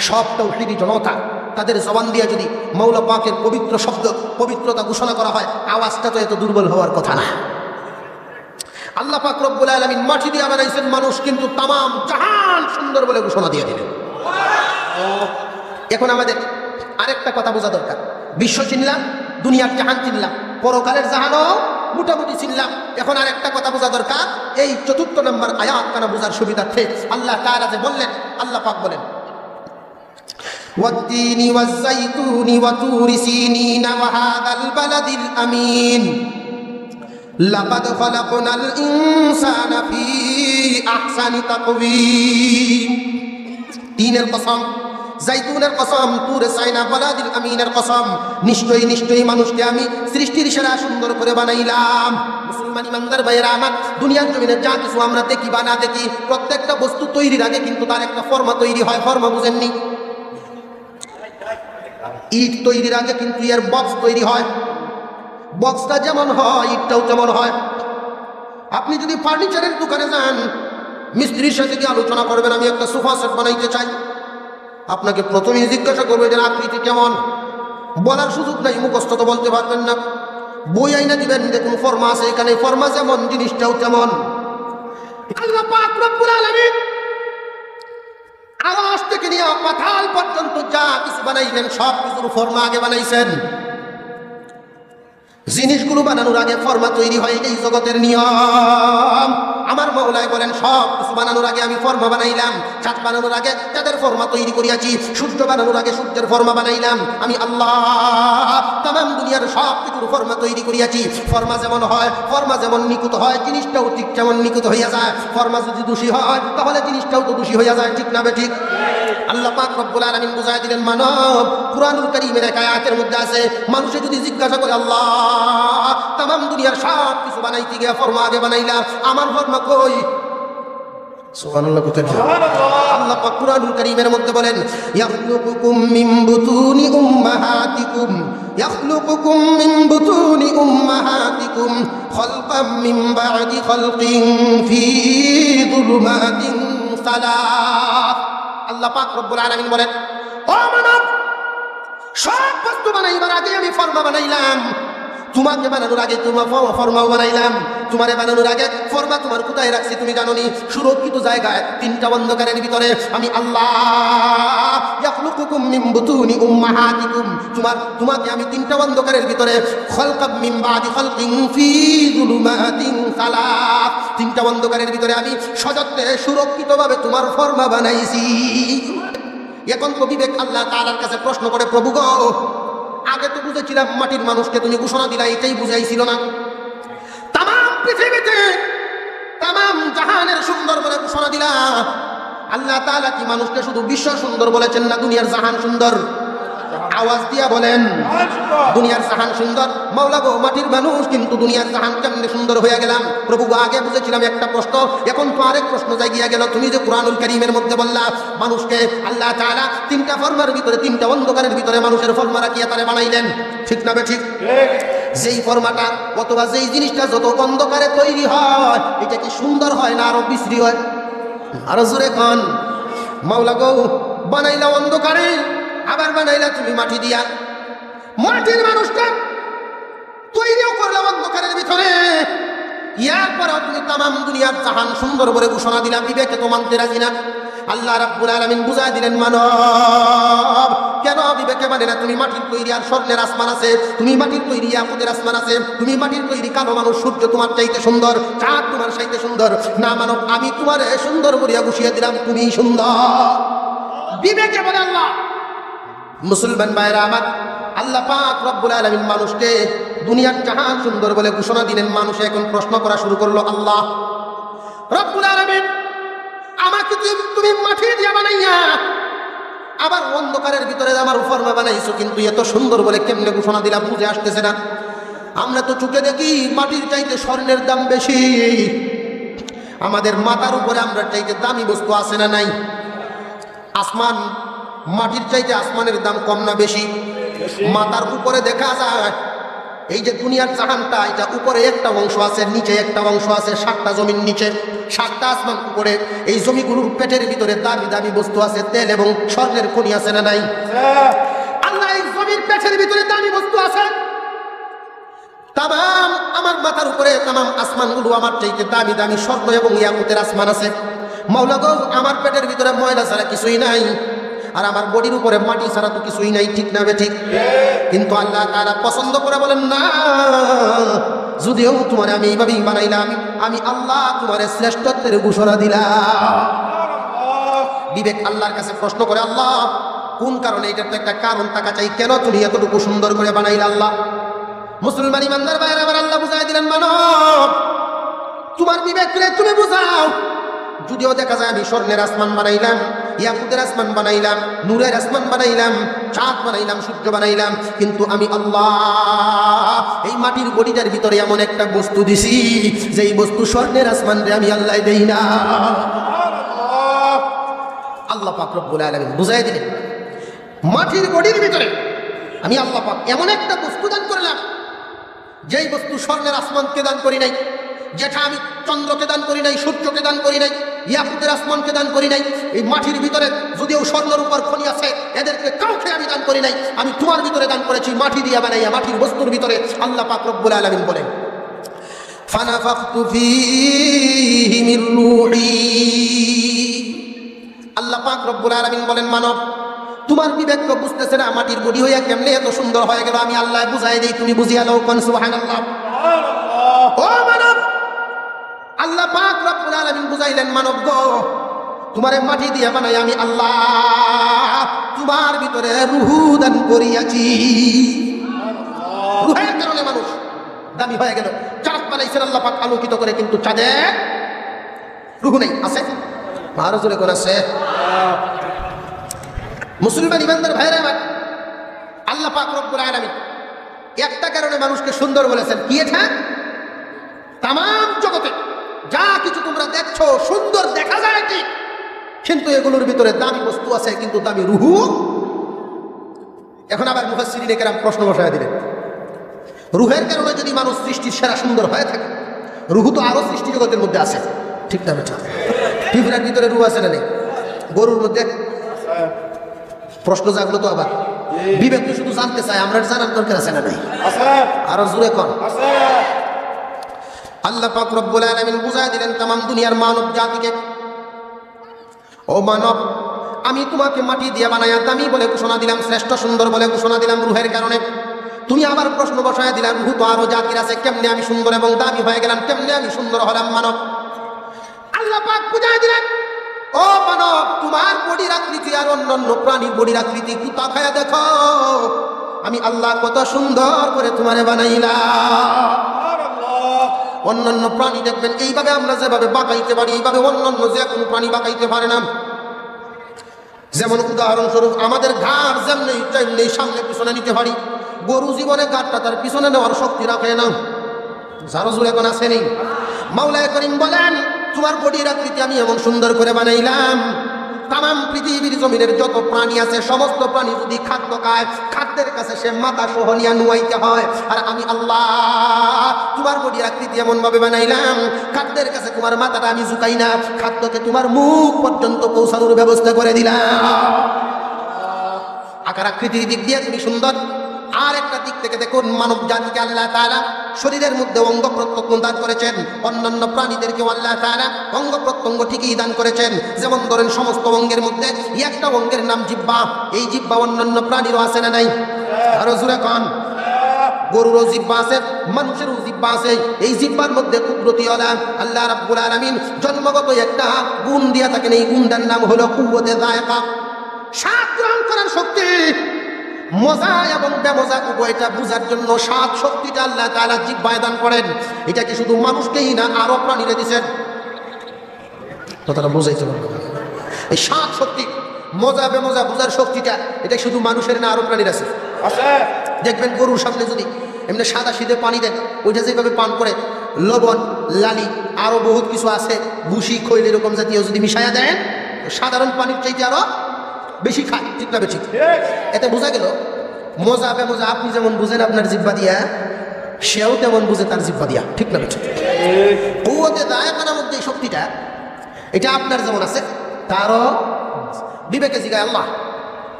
সব তাওহীদি জনতা, তাদের জবান দিয়ে যদি মাওলা পাকের পবিত্র শব্দ, পবিত্রতা ঘোষণা করা হয়, আওয়াজটা তো এত দুর্বল হওয়ার কথা না। আল্লাহ পাক রব্বুল আলামিন মাটি দিয়ে বানাইছেন মানুষ, কিন্তু তামাম জাহান সুন্দর বলে ঘোষণা দিয়ে দিলেন। এখন আমাদের আরেকটা কথা বোঝা দরকার। বিশ্ব চিনলাম, দুনিয়ার জাহান চিনলাম, পরকালের জাহানও মোটামুটি চিনলাম। এখন আরেকটা কথা বোঝা দরকার। এই ৪র্থ নম্বর আয়াত কানা বোঝার সুবিধার্থে আল্লাহ তাআলা যে বললেন, আল্লাহ পাক বলেন والتين والزيتون وطور سينين وهذا البلد الأمين لقد خلقنا الإنسان في أحسن تقويم তিনের কসম, জাইতুনের কসম, তুর সাইনা বালাদিল আমিনের কসম, নিশ্চয়ই নিশ্চয়ই মানুষকে আমি সৃষ্টির সেরা সুন্দর করে বানাইলাম। মুসলমান ইমানদার ভাইয়েরা আমার, দুনিয়ার জমিনে যা কিছু আমরা দেখি বা না দেখি, প্রত্যেকটা বস্তু তৈরির আগে কিন্তু তার একটা ফর্মা তৈরি হয়। ফর্মা বুঝেননি? ইট তৈরির আগে কিন্তু এর বক্স তৈরি হয়। বক্সটা যেমন হয় ইটটাও তেমন হয়। আপনি যদি ফার্নিচারের দোকানে যান, মিস্ত্রির সাথে কি আলোচনা করবেন আমি একটা সোফা সেট বানাইতে চাই, আপনাকে প্রথমেই জিজ্ঞাসা করবে যে আকৃতি কেমন। বলার সুযোগ নাই, মুখস্থ তো বলতে পারবেন না। বই আইনা দিবেন, দেখুন ফর্মা আছে এখানে, ফর্মা যেমন জিনিসটাও তেমন। আল্লাহ পাক রব্বুল আলামিন আকাশ থেকে নিয়ে পাতাল পর্যন্ত যা কিছু বানাইলেন সব কিছুর ফর্মা আগে বানাইছেন। জিনিসগুলো বানানোর আগে ফর্মা তৈরি হয়, এই জগতের নিয়ম। আমার মওলাই বলেন সব কিছু বানানোর আগে আমি ফর্মা বানাইলাম। চাঁদ বানানোর আগে চাঁদের ফর্মা তৈরি করিয়াছি, সূর্য বানানোর আগে সূর্যের ফর্মা বানাইলাম আমি আল্লাহ। তামাম দুনিয়ার সব কিছুর ফর্মা তৈরি করিয়াছি। ফর্মা যেমন হয়, ফর্মা যেমন নিখুঁত হয়, জিনিসটাও ঠিক যেমন নিখুঁত হইয়া যায়। ফর্মা যদি দোষী হয় তাহলে জিনিসটাও তো দোষী হইয়া যায়, ঠিক না বে ঠিক? আল্লাহ পাক রব্বুল আলামিন বুঝায় দিলেন মানব, কুরআনুল কারীমের এক আয়াতের মধ্যে আছে, মানুষে যদি জিজ্ঞাসা করে আল্লাহ তামাম দুনিয়ার সব কিছু বানাইতে গিয়ে ফর্মা আগে বানাইলাম, আমার ফর্মা কই? সুবহানাল্লাহ। আল্লাহ পাক কুরআনুল কারীমের মধ্যে বলেন ইয়াখলুকুকুম মিন বুতুনি উম্মাহাতিকুম, ইয়াখলুকুকুম মিন বুতুনি উম্মাহাতিকুম খালকাম মিন বা'দি খালকিন ফি যুলুমাতিন সালাস। আল্লাহ পাক রব্বুল আলামিন বলেন, ও মানব, সব বস্তু বানাইবার আগে আমি ফর্মা বানাইলাম। তোমাকে বানানোর আগে তোমার ফর্মাও বানাইলাম। তোমারে বানানোর আগে ফর্মা তোমার কোথায় রাখছি তুমি জানোনি? সুরক্ষিত জায়গায়, তিনটা অন্ধকারের ভিতরে আমি আল্লাহ। ইয়াখলুকুকুম মিন বুতুনি উম্মাহাতিকুম, তোমাকে আমি তিনটা অন্ধকারের ভিতরে খালকাম মিন বাদি খালকিন ফি যুলুমাতিন সালাস, তিনটা অন্ধকারের ভিতরে আমি সযত্নে সুরক্ষিতভাবে তোমার ফর্মা বানাইছি। এখন তো বিবেক আল্লাহ তাআলার কাছে প্রশ্ন করে, প্রভু গো, আগে তো বুঝেছিলাম মাটির মানুষকে তুমি ঘোষণা দিলা, এটাই বুঝাইছিল না? তামাম পৃথিবীতে তামাম জাহানের সুন্দর বলে ঘোষণা দিলা। আল্লাহ তাআলা কি মানুষকে শুধু বিশ্ব সুন্দর বলেছেন না দুনিয়ার জাহান সুন্দর? আওয়াজ দিয়া বলেন দুনিয়ার জাহান সুন্দর। মাওলা গো, মাটির মানুষ কিন্তু দুনিয়ার জাহান কেমনে সুন্দর হয়ে গেলাম? প্রভু গো, আগে বুঝেছিলাম একটা প্রশ্ন, এখন তো আরেক প্রশ্ন জাগিয়া গেল। তুমি যে কুরআনুল কারীমের মধ্যে বললা মানুষকে আল্লাহ তাআলা তিনটা ফর্মার ভিতরে, তিনটা অন্ধকারের ভিতরে মানুষের ফর্মা রাখিয়া তারে বানাইলেন, ঠিক না বে ঠিক? যেই ফর্মাটা অথবা যেই জিনিসটা যত অন্ধকারে তৈরি হয়, এটা কি সুন্দর হয় না আরো বিশ্রী হয়? আরো জোরে কোন। মাওলা গো, বানাইলা অন্ধকারে, আবার বানাইলা তুমি মাটি দিয়া। মাটির মানুষটা তৈরিও করলাম অন্ধকারের ভিতরে, এরপরেও তুমি তামাম দুনিয়ার জাহান সুন্দর বলে ঘোষণা দিলাম, বিবেকে তো মানতে রাজি না। আল্লাহ রাব্বুল আলামিন বুঝাই দিলেন মানব, কেন বিবেকে মানে না? তুমি মাটির তৈরি আর স্বর্ণের আসমান আছে, তুমি মাটির তৈরি ইয়াকুতের আসমান আছে, তুমি মাটির তৈরি কালো মানুষ, সূর্য তোমার চাইতে সুন্দর, চাঁদ তোমার চাইতে সুন্দর না মানব, আমি তোমারে সুন্দর করিয়া ঘুষিয়ে দিলাম, তুমি সুন্দর। বিবেকে বলে আল্লাহ। মুসলমান ভাইরা আমার, আল্লাহ পাক রব্বুল আলামিন মানুষকে দুনিয়ার জাহান সুন্দর বলে ঘোষণা দিলেন। মানুষ এখন প্রশ্ন করা শুরু করলো, আল্লাহ রব্বুল আলামিন আমাকে তুমি মাটি দিয়া বানাইয়া আবার অন্ধকারের ভিতরে আমার ফর্মা বানাইছো, কিন্তু এত সুন্দর বলে কেমনে ঘোষণা দিলা বুঝে আসতেছে না। আমরা তো চোখে দেখি মাটির চাইতে স্বর্ণের দাম বেশি, আমাদের মাথার উপরে আমরা চাইতে দামি বস্তু আছে না নাই? আসমান, মাটির চাইতে আসমানের দাম কম না বেশি? মাথার উপরে দেখা যায় এই যে দুনিয়ার জাহানটা, এটা উপরে একটা অংশ আছে, নিচে একটা অংশ আছে, 7টা জমিন নিচে, 7টা আসমান উপরে। এই জমিগুলোর পেটের ভিতরে দামি দামি বস্তু আছে, তেল এবং স্বর্ণের খনি আছে না নাই? আল্লাহ এই জমির পেটের ভিতরে দামি বস্তু আছে। তামাম আমার মাথার উপরে তামাম আসমানগুলো আমার চাইতে দামি দামি স্বর্ণ এবং ইয়াকুতের আসমান আছে। মাওলা গো, আমার পেটের ভিতরে ময়লা ছাড়া কিছুই নাই, আর আমার বডির উপরে মাটি ছাড়া তো কিছুই নাই, ঠিক না বে ঠিক? কিন্তু আল্লাহ তাআলা পছন্দ করে বলেন না, যদিও তোমার আমি এইভাবেই বানাইলাম, আমি আল্লাহ তোমার শ্রেষ্ঠত্বের ঘোষণা দিলাম। বিবেক আল্লাহর কাছে প্রশ্ন করে, আল্লাহ কোন কারণে? এটার তো একটা কারণ থাকা চাই, কেন তুমি এতটুকু সুন্দর করে বানাইলে আল্লাহ? মুসলমান ইমানদার ভাইরা আমার, আল্লাহ বুঝাই দিলেন, মানব তোমার বিবেক রে তুমি বুঝাও। যদিও দেখা যায় আমি স্বর্ণের আসমান বানাইলাম, ইয়াকুতের আসমান বানাইলাম, নূরের আসমান বানাইলাম, চাঁদ বানাইলাম, সূর্য বানাইলাম, কিন্তু আমি আল্লাহ এই মাটির বডিটার ভিতরে এমন একটা বস্তু দিছি যেই বস্তু স্বর্ণের আসমান রে আমি আল্লাহ দেই না। আল্লাহ পাক রব্বুল আলামিন বুঝাই দিলেন, মাটির বডির ভিতরে আমি আল্লাহ পাক এমন একটা বস্তু দান করলাম যেই বস্তু স্বর্ণের আসমানকে দান করি নাই, যেটা আমি চন্দ্রকে দান করি নাই, সূর্যকে দান করি নাই, ইয়াকুতের আসমানকে দান করি নাই। এই মাটির ভিতরে যদিও স্বর্ণের উপর খনি আছে, এদেরকে কাউকে আমি দান করি নাই, আমি তোমার ভিতরে দান করেছি মাটি দিয়া বানাইয়া, মাটির বস্তুর ভিতরে। আল্লাহ পাক রব্বুল আলামিন বলেন, ফানাফাখতু ফীহি মির রূহি। আল্লাহ পাক রব্বুল আলামিন বলেন, মানব তোমার বিবেক তো বুঝতেছে না মাটির বডি হইয়া কেমনে এত সুন্দর হয়ে গেল, আমি আল্লাহ বুঝাই দেই, তুমি বুঝিয়া লও। কোন সুবহানাল্লাহ। ও মানব, আল্লাহ পাক রব্বুল আলামিন বুঝাইলেন, মানব গো তোমারে মাটি দিয়ে বানাই আমি আল্লাহ তোমার ভিতরে রূহ দান করিয়াছি। রূহের কারণে মানুষ দামি হয়ে গেল। চাঁদ বানাইছেন আল্লাহ পাক আলোকিত করে, কিন্তু চাঁদে রূহ নেই। আছে মহারাজুরে কোন আছে? মুসলমান ইমানদার ভাইরা আমার, আল্লাহ পাক রব্বুল আলামিন একটা কারণে মানুষকে সুন্দর বলেছেন। কি এটা? তামাম জগতে যা কিছু তোমরা দেখছো সুন্দর দেখা যায় ঠিক, কিন্তু এগুলোর ভিতরে দামি বস্তু আছে, কিন্তু দামি রূহ। এখন আবার মুফাসসিরিনে কেরাম প্রশ্ন বসায় দিলেন, রূহের কারণে যদি মানুষ সৃষ্টির সেরা সুন্দর হয়ে থাকে, রূহ তো আরো সৃষ্টি জগতের মধ্যে আছে, ঠিক না বেটা? পিঁপড়ার ভিতরে রূহ আছে না নেই? গরুর মধ্যে? প্রশ্ন জাগলো তো আবার, বিবেক তো শুধু জানতে চায়, আমরা জানার দরকার আছে না নাই? আরো জোরে কোন। আল্লাহ পাক রব্বুল আলামিন বুঝায় দিলেন তামাম দুনিয়ার মানব জাতিকে, ও মানব আমি তোমাকে মাটি দিয়ে বানায়া দামি বলে ঘোষণা দিলাম, শ্রেষ্ঠ সুন্দর বলে ঘোষণা দিলাম রূহের কারণে। তুমি আবার প্রশ্ন বসায় দিলাম, রূহ তো আরো জাতির আছে, কেমনে আমি সুন্দর এবং দামি হয়ে গেলাম, কেমনে আমি সুন্দর হলাম? মানব আল্লাহ পাক বুঝায় দিলেন, ও মানব তোমার বডির আকৃতি আর অন্যান্য প্রাণীর বডির আকৃতি একটু তাকায়া দেখো, আমি আল্লাহ কত সুন্দর করে তোমারে বানাইলাম। অন্যান্য প্রাণী দেখবেন এইভাবে আমরা যেভাবে বাঁকাইতে পারি, এইভাবে অন্যান্য যে কোনো প্রাণী বাঁকাইতে পারে না। যেমন উদাহরণস্বরূপ আমাদের ঘাড় যেমনি সামনে পিছনে নিতে পারি, গরু জীবনে ঘাড়টা তার পিছনে নেওয়ার শক্তি রাখে না। যারো জোর এখন আসেনি। মাওলানা করিম বলেন, তোমার বডির আকৃতি আমি এমন সুন্দর করে বানাইলাম, তামাম পৃথিবীর জমিনের যত প্রাণী আছে সমস্ত প্রাণী যদি খাদ্য খায়, খাদ্যের কাছে সে মাথা সহ নিয়ে নুয়াইতে হয়। আর আমি আল্লাহ তোমার বডির আকৃতি এমন ভাবে বানাইলাম, খাদ্যের কাছে তোমার মাথাটা আমি ঝুঁকাই না, খাদ্যকে তোমার মুখ পর্যন্ত পৌঁছানোর ব্যবস্থা করে দিলাম। আকার আকৃতির দিক দিয়ে তুমি সুন্দর। আর একটা দিক থেকে দেখুন, মানব জাতিকে আল্লাহ তাআলা শরীরের মধ্যে অঙ্গ প্রত্যঙ্গ দান করেছেন, অন্যান্য প্রাণীদেরকে আল্লাহ তাআলা অঙ্গ প্রত্যঙ্গ ঠিকই দান করেছেন। যেমন ধরেন সমস্ত অঙ্গের মধ্যে একটা অঙ্গের নাম জিহ্বা, এই জিহ্বা অন্যান্য প্রাণীরও আছে না নাই? আরো জোরে কোন। গরুরও জিহ্বা আছে, মানুষেরও জিহ্বা আছে। এই জিহ্বার মধ্যে কুদরতি আল্লাহ রাব্বুল আলামিন জন্মগত একটা গুণ দিয়া থাকেন, এই গুণটার নাম হলো কুওয়াতে যায়কা, স্বাদ গ্রহণ করার শক্তি। মজা এবং বেমজা উভয়টা বুঝার জন্য স্বাদ শক্তিটা আল্লাহ তাআলা জিহ্বায় দান করেন। এটা কি শুধু মানুষকেই না, আরো প্রাণীরা দিয়েছেন। কথাটা বুঝাইতে পারবো। এই স্বাদ শক্তি, মজা বেমজা বুঝার শক্তিটা, এটা শুধু মানুষের না, আরো প্রাণীর আছে। দেখবেন গরুর সামনে যদি এমনি সাদা সিধে পানি দেন, ওইটা যেভাবে পান করে, লবণ লালি আরো বহুত কিছু আছে, ভুসি খৈল এরকম জাতীয় যদি মিশাইয়া দেন, সাধারণ পানির চাইতে আরো বেশি খায়, ঠিক না বেশি? এতে বোঝা গেল মজা বেমজা আপনি যেমন বুঝেন আপনার জিহ্বা দিয়া, সেও তেমন বুঝে তার জিহ্বা দিয়া, ঠিক না বেশি? কুওয়াতে যায়কা নামক যে শক্তিটা, এটা আপনার যেমন আছে তারও বিবেকে জিগায়, আল্লাহ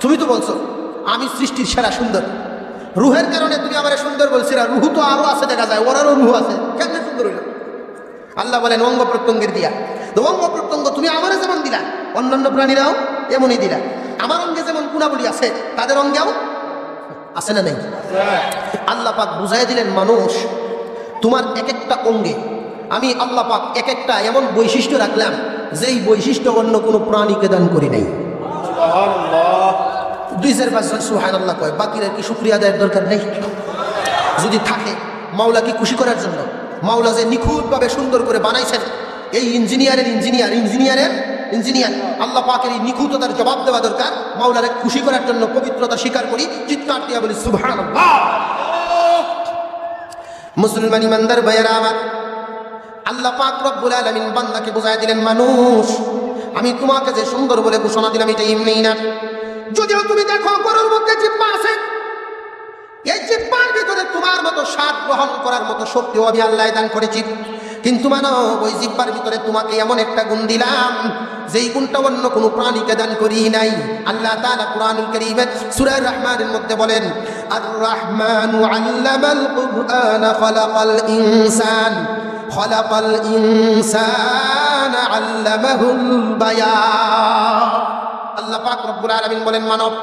তুমি তো বলছো আমি সৃষ্টির সেরা সুন্দর, রূহের কারণে তুমি আমার সুন্দর বলছি না, রূহ তো আরো আছে, দেখা যায় ওরারও রূহ আছে, কেমনে সুন্দর হইল? আল্লাহ বলেন অঙ্গ প্রত্যঙ্গের দিয়া। তো অঙ্গ প্রত্যঙ্গ তুমি আমারে যেমন দিলা, অন্যান্য প্রাণীরাও এমনই দিলা। আমার অঙ্গে যেমন গুণাবলী আছে, তাদের অঙ্গেও আছে না নেই? আল্লাহ পাক বুঝাই দিলেন, মানুষ তোমার এক একটা অঙ্গে আমি আল্লাহ পাক এক একটা এমন বৈশিষ্ট্য রাখলাম, যেই বৈশিষ্ট্য অন্য কোনো প্রাণীকে দান করি নাই। 2-4-5 জন সুবহানাল্লাহ কয়, বাকিরা কি শুকরিয়া আদায়ের দরকার নেই? যদি থাকে, মাওলা কি খুশি করার জন্য? মাওলা যে নিখুঁতভাবে সুন্দর করে বানাইছেন, এই ইঞ্জিনিয়ার আল্লাহ পাকের এই নিখুঁততার জবাব দেওয়া দরকার। মাওলারে খুশি করার জন্য পবিত্রতা স্বীকার করি, চিৎকার দিয়া বলি সুবহানাল্লাহ। মুসলমান ইমানদার ভাইয়েরা আমার, আল্লাহ পাক রব্বুল আলামিন বান্দাকে বুঝায় দিলেন, মানুষ আমি তোমাকে যে সুন্দর বলে ঘোষণা দিলাম এটা এমনি না। যদিও তুমি দেখো গরুর মধ্যে জিহ্বা আছে, এই জিহ্বার ভিতরে তোমার মতো স্বাদ গ্রহণ করার মতো শক্তিও আমি আল্লাহ দান করেছি, কিন্তু মানব ওই জিহ্বার ভিতরে তোমাকে এমন একটা গুণ দিলাম যেই গুণটা অন্য কোনো প্রাণীকে দান করি নাই। আল্লাহ তাআলা কুরআনুল কারীমে সূরা রহমানের মধ্যে বলেন, আর রহমানু আল্লামাল কুরআনা খালাকাল ইনসান আল্লামাহুল বায়ান। আল্লাহ পাক রব্বুল আলামিন বলেন, মানব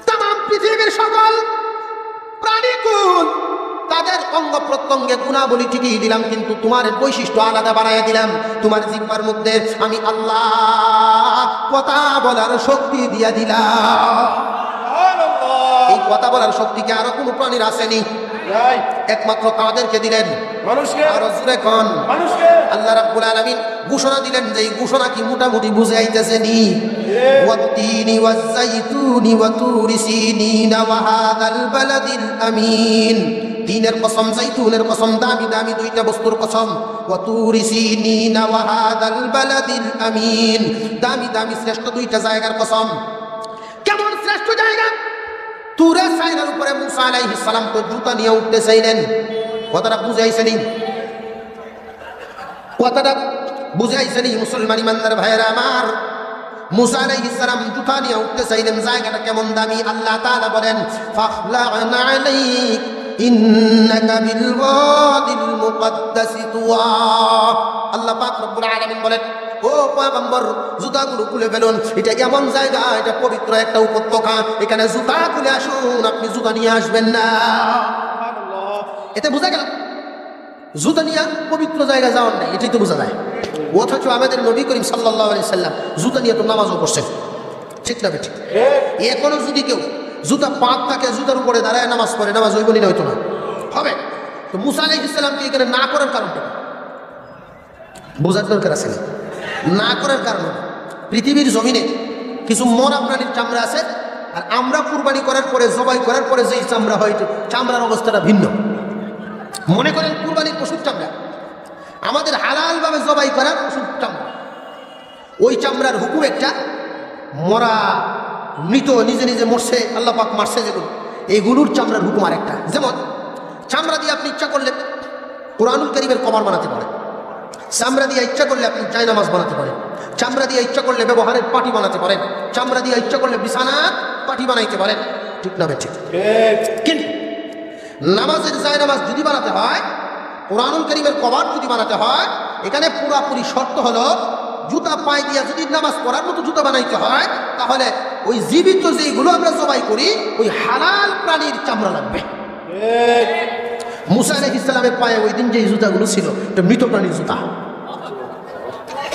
तमाम পৃথিবীর সকল প্রাণীকুল তাদের অঙ্গ প্রত্যঙ্গে গুণাবলী ঠিকই দিলাম, কিন্তু তোমার বৈশিষ্ট্য আলাদা বানাইয়া দিলাম। তোমার জিহ্বার মধ্যে আমি আল্লাহ কথা বলার শক্তি দিয়া দিলাম। এই কথা বলার শক্তি কি আরো কোনো প্রাণীর আসেনি? একমাত্র কাদেরকে দিলেন? মানুষকে। আরো জোরে কোন? মানুষকে। আল্লাহ রাব্বুল আলামিন ঘোষণা দিলেন, যে এই ঘোষণা কি মোটামুটি বুঝে আইতেছে নি? ওয়াত-তিনি ওয়াজ-যাইতুনি ওয়া তুরি সিনিনা ওয়া হাযাল বালাদিল আমিন। তিনের কসম, জাইতুনের কসম, দামি দামি দুইটা বস্তুর কসম। ওয়া তুরি সিনিনা ওয়া হাযাল বালাদিল আমিন, দামি দামি শ্রেষ্ঠ দুইটা জায়গার কসম। কেমন শ্রেষ্ঠ জায়গা? তুরে সাইনার উপরে মুসা আলাইহিস সালাম তো জুতা নিয়ে উঠতে চাইলেন। কথাটা বুঝাইছেনি? কথাটা বুঝাইছেনি মুসলমান ইমানদার ভাইয়েরা আমার? মুসা আলাইহিস সালাম জুতা নিয়ে উঠতে চাইলেন, জায়গাটা কেমন দামি। আল্লাহ তাআলা বলেন, ফাখলা'না আলাইক ইন্নাকা বিল ওয়াদিল মুকদ্দাসি তুয়া। আল্লাহ পাক রব্বুল আলামিন বলেন, ও পয়গম্বর, জুতাগুলো খুলে ফেলুন, এটা এমন জায়গা, এটা পবিত্র একটা উপত্যকা, এখানে জুতা খুলে আসুন, আপনি জুতা নিয়ে আসবেন না। এতে বোঝা গেল জুতা নিয়ে পবিত্র জায়গা যাওয়ার নাই, এটাই তো বোঝা যায়। অথচ আমাদের নবী করিম সাল্লাল্লাহু আলাইহি সাল্লাম জুতা নিয়ে তো নামাজও করছেন, ঠিক না বেঠিক? এখনো যদি কেউ জুতা পাক থাকে, জুতার উপরে দাঁড়ায় নামাজ পড়ে, নামাজ হইব না? হইতো না, হবে। তো মুসা আলাইহিস সালামকে এখানে না করার কারণটা বোঝার দরকার আছে। না করার কারণ, পৃথিবীর জমিনে কিছু মরা প্রাণীর চামড়া আছে, আর আমরা কুরবানি করার পরে, জবাই করার পরে যেই চামড়া হয়, চামড়ার অবস্থাটা ভিন্ন। মনে করেন কুরবানির পশুর চামড়া, আমাদের হালাল ভাবে জবাই করার পশুর চামড়া, ওই চামড়ার হুকুম একটা, মরা মৃত নিজে নিজে মরছে, আল্লাহ পাক মারছে যেগুলো, এইগুলোর চামড়ার হুকুম আর একটা। যেমন চামড়া দিয়ে আপনি ইচ্ছা করলে কুরআনুল কারীমের কবর বানাতে পারেন, চামড়া দিয়ে ইচ্ছা করলে আপনি জায়নামাজ বানাতে পারেন, চামড়া দিয়ে ইচ্ছা করলে ব্যবহারের পাটি বানাতে পারেন, চামড়া দিয়ে ইচ্ছা করলে বিছানার পাটি বানাইতে পারেন, ঠিক না ঠিক? কিন্তু নামাজের জায়নামাজ যদি বানাতে হয়, কুরআনুল কারীমের কবর যদি বানাতে হয়, এখানে পুরাপুরি শর্ত হলো, জুতা পায়ে দিয়া যদি নামাজ পড়ার মতো জুতা বানাইতে হয়, তাহলে ওই জীবিত যেগুলো আমরা জবাই করি, ওই হালাল প্রাণীর চামড়া লাগবে। মুসা আলাইহিস সালামের পায়ে ওই দিন যে জুতাগুলো ছিল, এটা মৃত প্রাণীর জুতা।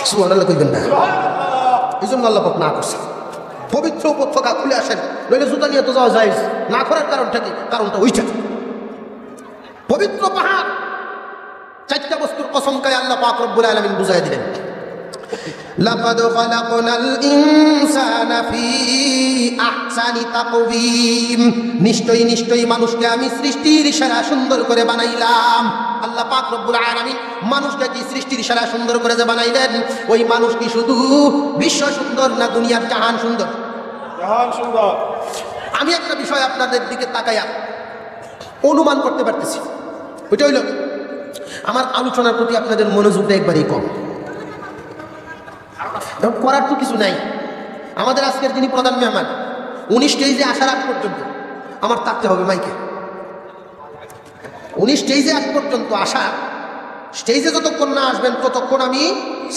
সুবহানাল্লাহ কইবেন না? এই জন্য আল্লাহ পাক না করছে। পবিত্র উপত্যকা খুলে আসেন, নইলে জুতা নিয়ে তো যাওয়া যায় না। করার কারণটা কি? কারণটা ওইটা, পবিত্র পাহাড়, চারটা বস্তুর কসম খায় আল্লাহ পাক রব্বুল আলামিন বুঝাই দিলেন, লাকাদ খালাকনাল ইনসানা ফি আহসানি তাকওয়িম। নিশ্চয়ই নিশ্চয়ই মানুষকে আমি সৃষ্টির সেরা সুন্দর করে বানাইলাম। আল্লাহ পাক রব্বুল আলামিন মানুষকে কি সৃষ্টির সেরা সুন্দর করে যে বানাইলেন, ওই মানুষ কি শুধু বিশ্ব সুন্দর না দুনিয়ার জাহান সুন্দর? জাহান সুন্দর। আমি একটা বিষয় আপনাদের দিকে তাকাইয়া অনুমান করতে পারতেছি, ওইটা হইল আমার আলোচনার প্রতি আপনাদের মনোযোগটা একবারই কম। করার তো কিছু নাই। আমাদের আজকের যিনি প্রধান মেহমান, উনি স্টেজে আসার আগ পর্যন্ত আমার থাকতে হবে মাইকে। উনি স্টেজে আগ পর্যন্ত আসা, স্টেজে যতক্ষণ না আসবেন ততক্ষণ আমি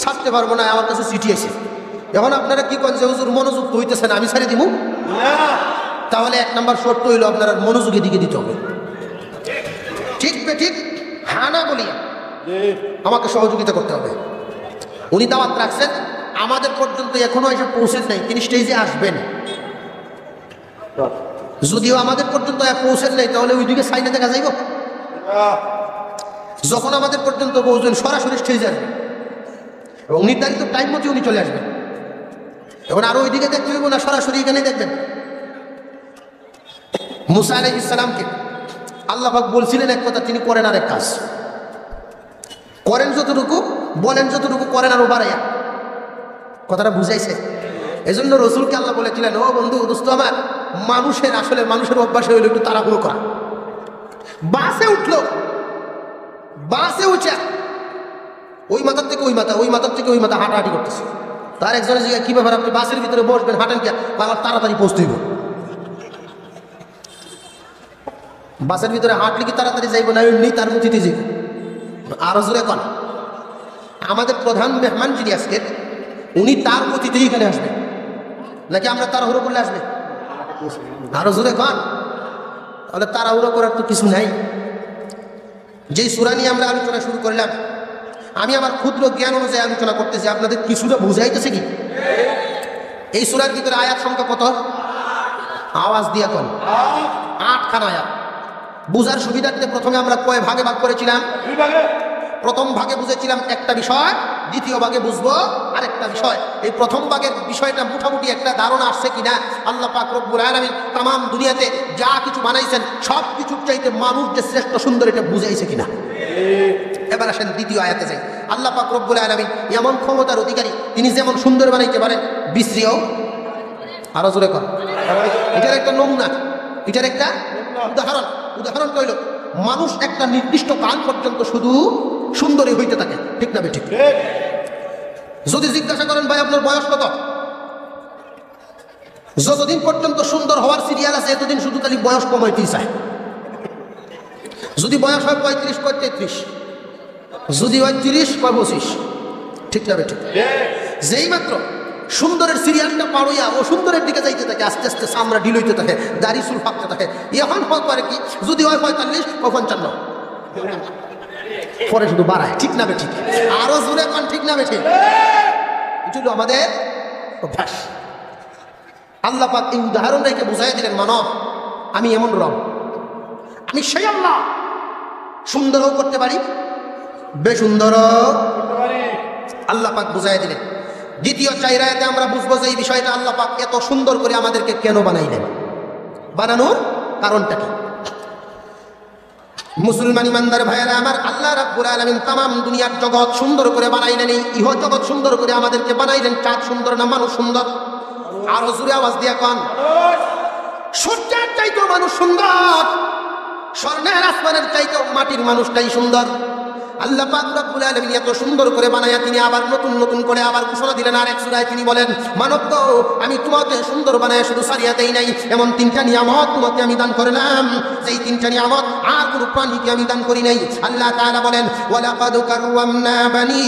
ছাড়তে পারবো না। আমার কাছে চিঠি এসে, এখন আপনারা কি করেন যে হুজুর মনোযোগ তো হইতেছে না, আমি ছেড়ে দিব? তাহলে 1 নম্বর শর্ত হইল আপনারা মনোযোগের দিকে দিতে হবে। ঠিক বে ঠিক, হ্যাঁ না বলিয়া আমাকে সহযোগিতা করতে হবে। উনি দাওয়াত রাখছেন, আমাদের পর্যন্ত এখনো এসে পৌঁছেন নাই, তিনি স্টেজে আসবেন। যদিও আমাদের পর্যন্ত পৌঁছেন নাই, তাহলে ওইদিকে সাইনে দেখা যাইব। যখন আমাদের পর্যন্ত পৌঁছবেন সরাসরি স্টেজে আসবেন এবং নির্ধারিত টাইম মতো উনি চলে আসবেন। এখন আরো ওইদিকে দেখতে হইব না, সরাসরি এখানে দেখবেন। মুসা আলাইহিস সালামকে আল্লাহ পাক বলছিলেন এক কথা, তিনি করেন আর এক কাজ। করেন যতটুকু, বলেন যতটুকু, করেন আরো বাড়াইয়া। কথাটা বুঝাইছে? এজন্য রসুলকে আল্লাহ বলেছিলেন, ও বন্ধু, দোস্ত আমার, মানুষের অভ্যাস হইল একটু তাড়াহুড়ো করা। বাসে উঠলো, বাসে উঠে ওই মাথার থেকে ওই মাথা, ওই মাথার থেকে ওই মাথা হাঁটাহাঁটি করতেছে। তার একজনের জায়গায় কি ব্যাপার, আপনি বাসের ভিতরে বসবেন, হাঁটেন কে? আমার তাড়াতাড়ি পৌঁছতে হইব। বাসের ভিতরে হাঁটলে কি তাড়াতাড়ি যাইব না, এমনি তার গতিতে যাইব। আরো জোরে কন, আমাদের প্রধান মেহমান যিনি আজকে, উনি তার গতিতেই এখানে আসবেন, নাকি আমরা তাড়াহুড়ো করলে আসবে? আরো জোরে কন। তাহলে তাড়াহুড়ো করার তো কিছু নাই। যেই সূরা নিয়ে আমরা আলোচনা শুরু করলাম, আমি আমার ক্ষুদ্র জ্ঞান অনুযায়ী আলোচনা করতেছি, আপনাদের কিছুটা বুঝাইতেছে কি? এই সূরার ভিতরে আয়াত সংখ্যা কত? আওয়াজ দিয়া কন, 8খানা আয়াত। বুঝার সুবিধার্থে প্রথমে আমরা কয় ভাগে ভাগ করেছিলাম? 2 ভাগে। প্রথম ভাগে বুঝেছিলাম একটা বিষয়, দ্বিতীয় ভাগে বুঝবো আরেকটা বিষয়। এই প্রথম ভাগের বিষয়টা মোটামুটি একটা ধারণা আসছে কিনা? আল্লাহ পাক রব্বুল আলামিন তামাম দুনিয়াতে যা কিছু বানাইছেন সব কিছুর চাইতে মানুষ যে শ্রেষ্ঠ সুন্দর, এটা বুঝাইছে কিনা? এবার আসেন দ্বিতীয় আয়াতে যাই। আল্লাহ পাক রব্বুল আলামিন এমন ক্ষমতার অধিকারী, তিনি যেমন সুন্দর বানাইতে পারেন, বিশ্রীও। আরো জোরে কর। এটার একটা নমুনা, এটার একটা উদাহরণ কইল, মানুষ একটা নির্দিষ্ট কাল পর্যন্ত শুধু সুন্দরী হইতে থাকে, ঠিক না বেঠিক? যদি জিজ্ঞাসা করেন, ভাই আপনার বয়স কত? যতদিন পর্যন্ত সুন্দর হওয়ার সিরিয়াল আছে, এতদিন শুধু খালি বয়স কমাইতেই চায়। যদি বয়স হয় 35, কয় 33, যদি হয় 30, কয় 25, ঠিক না বেঠিক? যেই মাত্র সুন্দরের সিরিয়ালটা পার হইয়া ও সুন্দরের দিকে যাইতে থাকে, আস্তে আস্তে চামড়া ঢিল হইতে থাকে, দাড়ি চুল ফাঁকতে থাকে। এখন হয় পারে কি, যদি হয় 45, 55, পরে শুধু বাড়ায়, ঠিক না বেঠিক? আরো জোরে কোন, ঠিক না বেঠিক? এটা হলো আমাদের অভ্যাস। আল্লাহ পাক এই উদাহরণ রেখে বুঝাই দিলেন, মানব, আমি এমন রব, আমি সেই আল্লাহ, সুন্দরও করতে পারি, বেসুন্দরও করতে পারি। আল্লাহ পাক বুঝাই দিলেন। দ্বিতীয় চাইরাতে আমরা বুঝবো যে এই বিষয়টা আল্লাহ পাক এত সুন্দর করে আমাদেরকে কেন বানাইলেন, বানানোর কারণটা কি? মুসলমান ইমানদার ভাইয়েরা আমার, আল্লাহ রাব্বুল আলামিন তামাম দুনিয়ার জগৎ সুন্দর করে বানাইলেন। এই ইহ জগৎ সুন্দর করে আমাদেরকে বানাইলেন। চাঁদ সুন্দর না মানুষ সুন্দর? আরো জোরে আওয়াজ দিয়া কন। সূর্যের চাইতেও মানুষ সুন্দর, স্বর্ণের আসমানের চাইতেও মাটির মানুষটাই সুন্দর। আল্লাহ পাক রব্বুল আলামিন এত সুন্দর করে বানায়া তিনি আবার নতুন নতুন করে আবার ঘোষণা দিলেন আরেক সূরায়। তিনি বলেন, মানব গো, আমি তোমাকে সুন্দর বানায়া শুধু সারিয়া দেই নাই, এমন 3টা নিয়ামত তোমাকে আমি দান করলাম, যেই 3টা নিয়ামত আর কোনো প্রাণীকে আমি দান করি নাই। আল্লাহ তাআলা বলেন, ওয়ালাকাদ কাররামনা বানি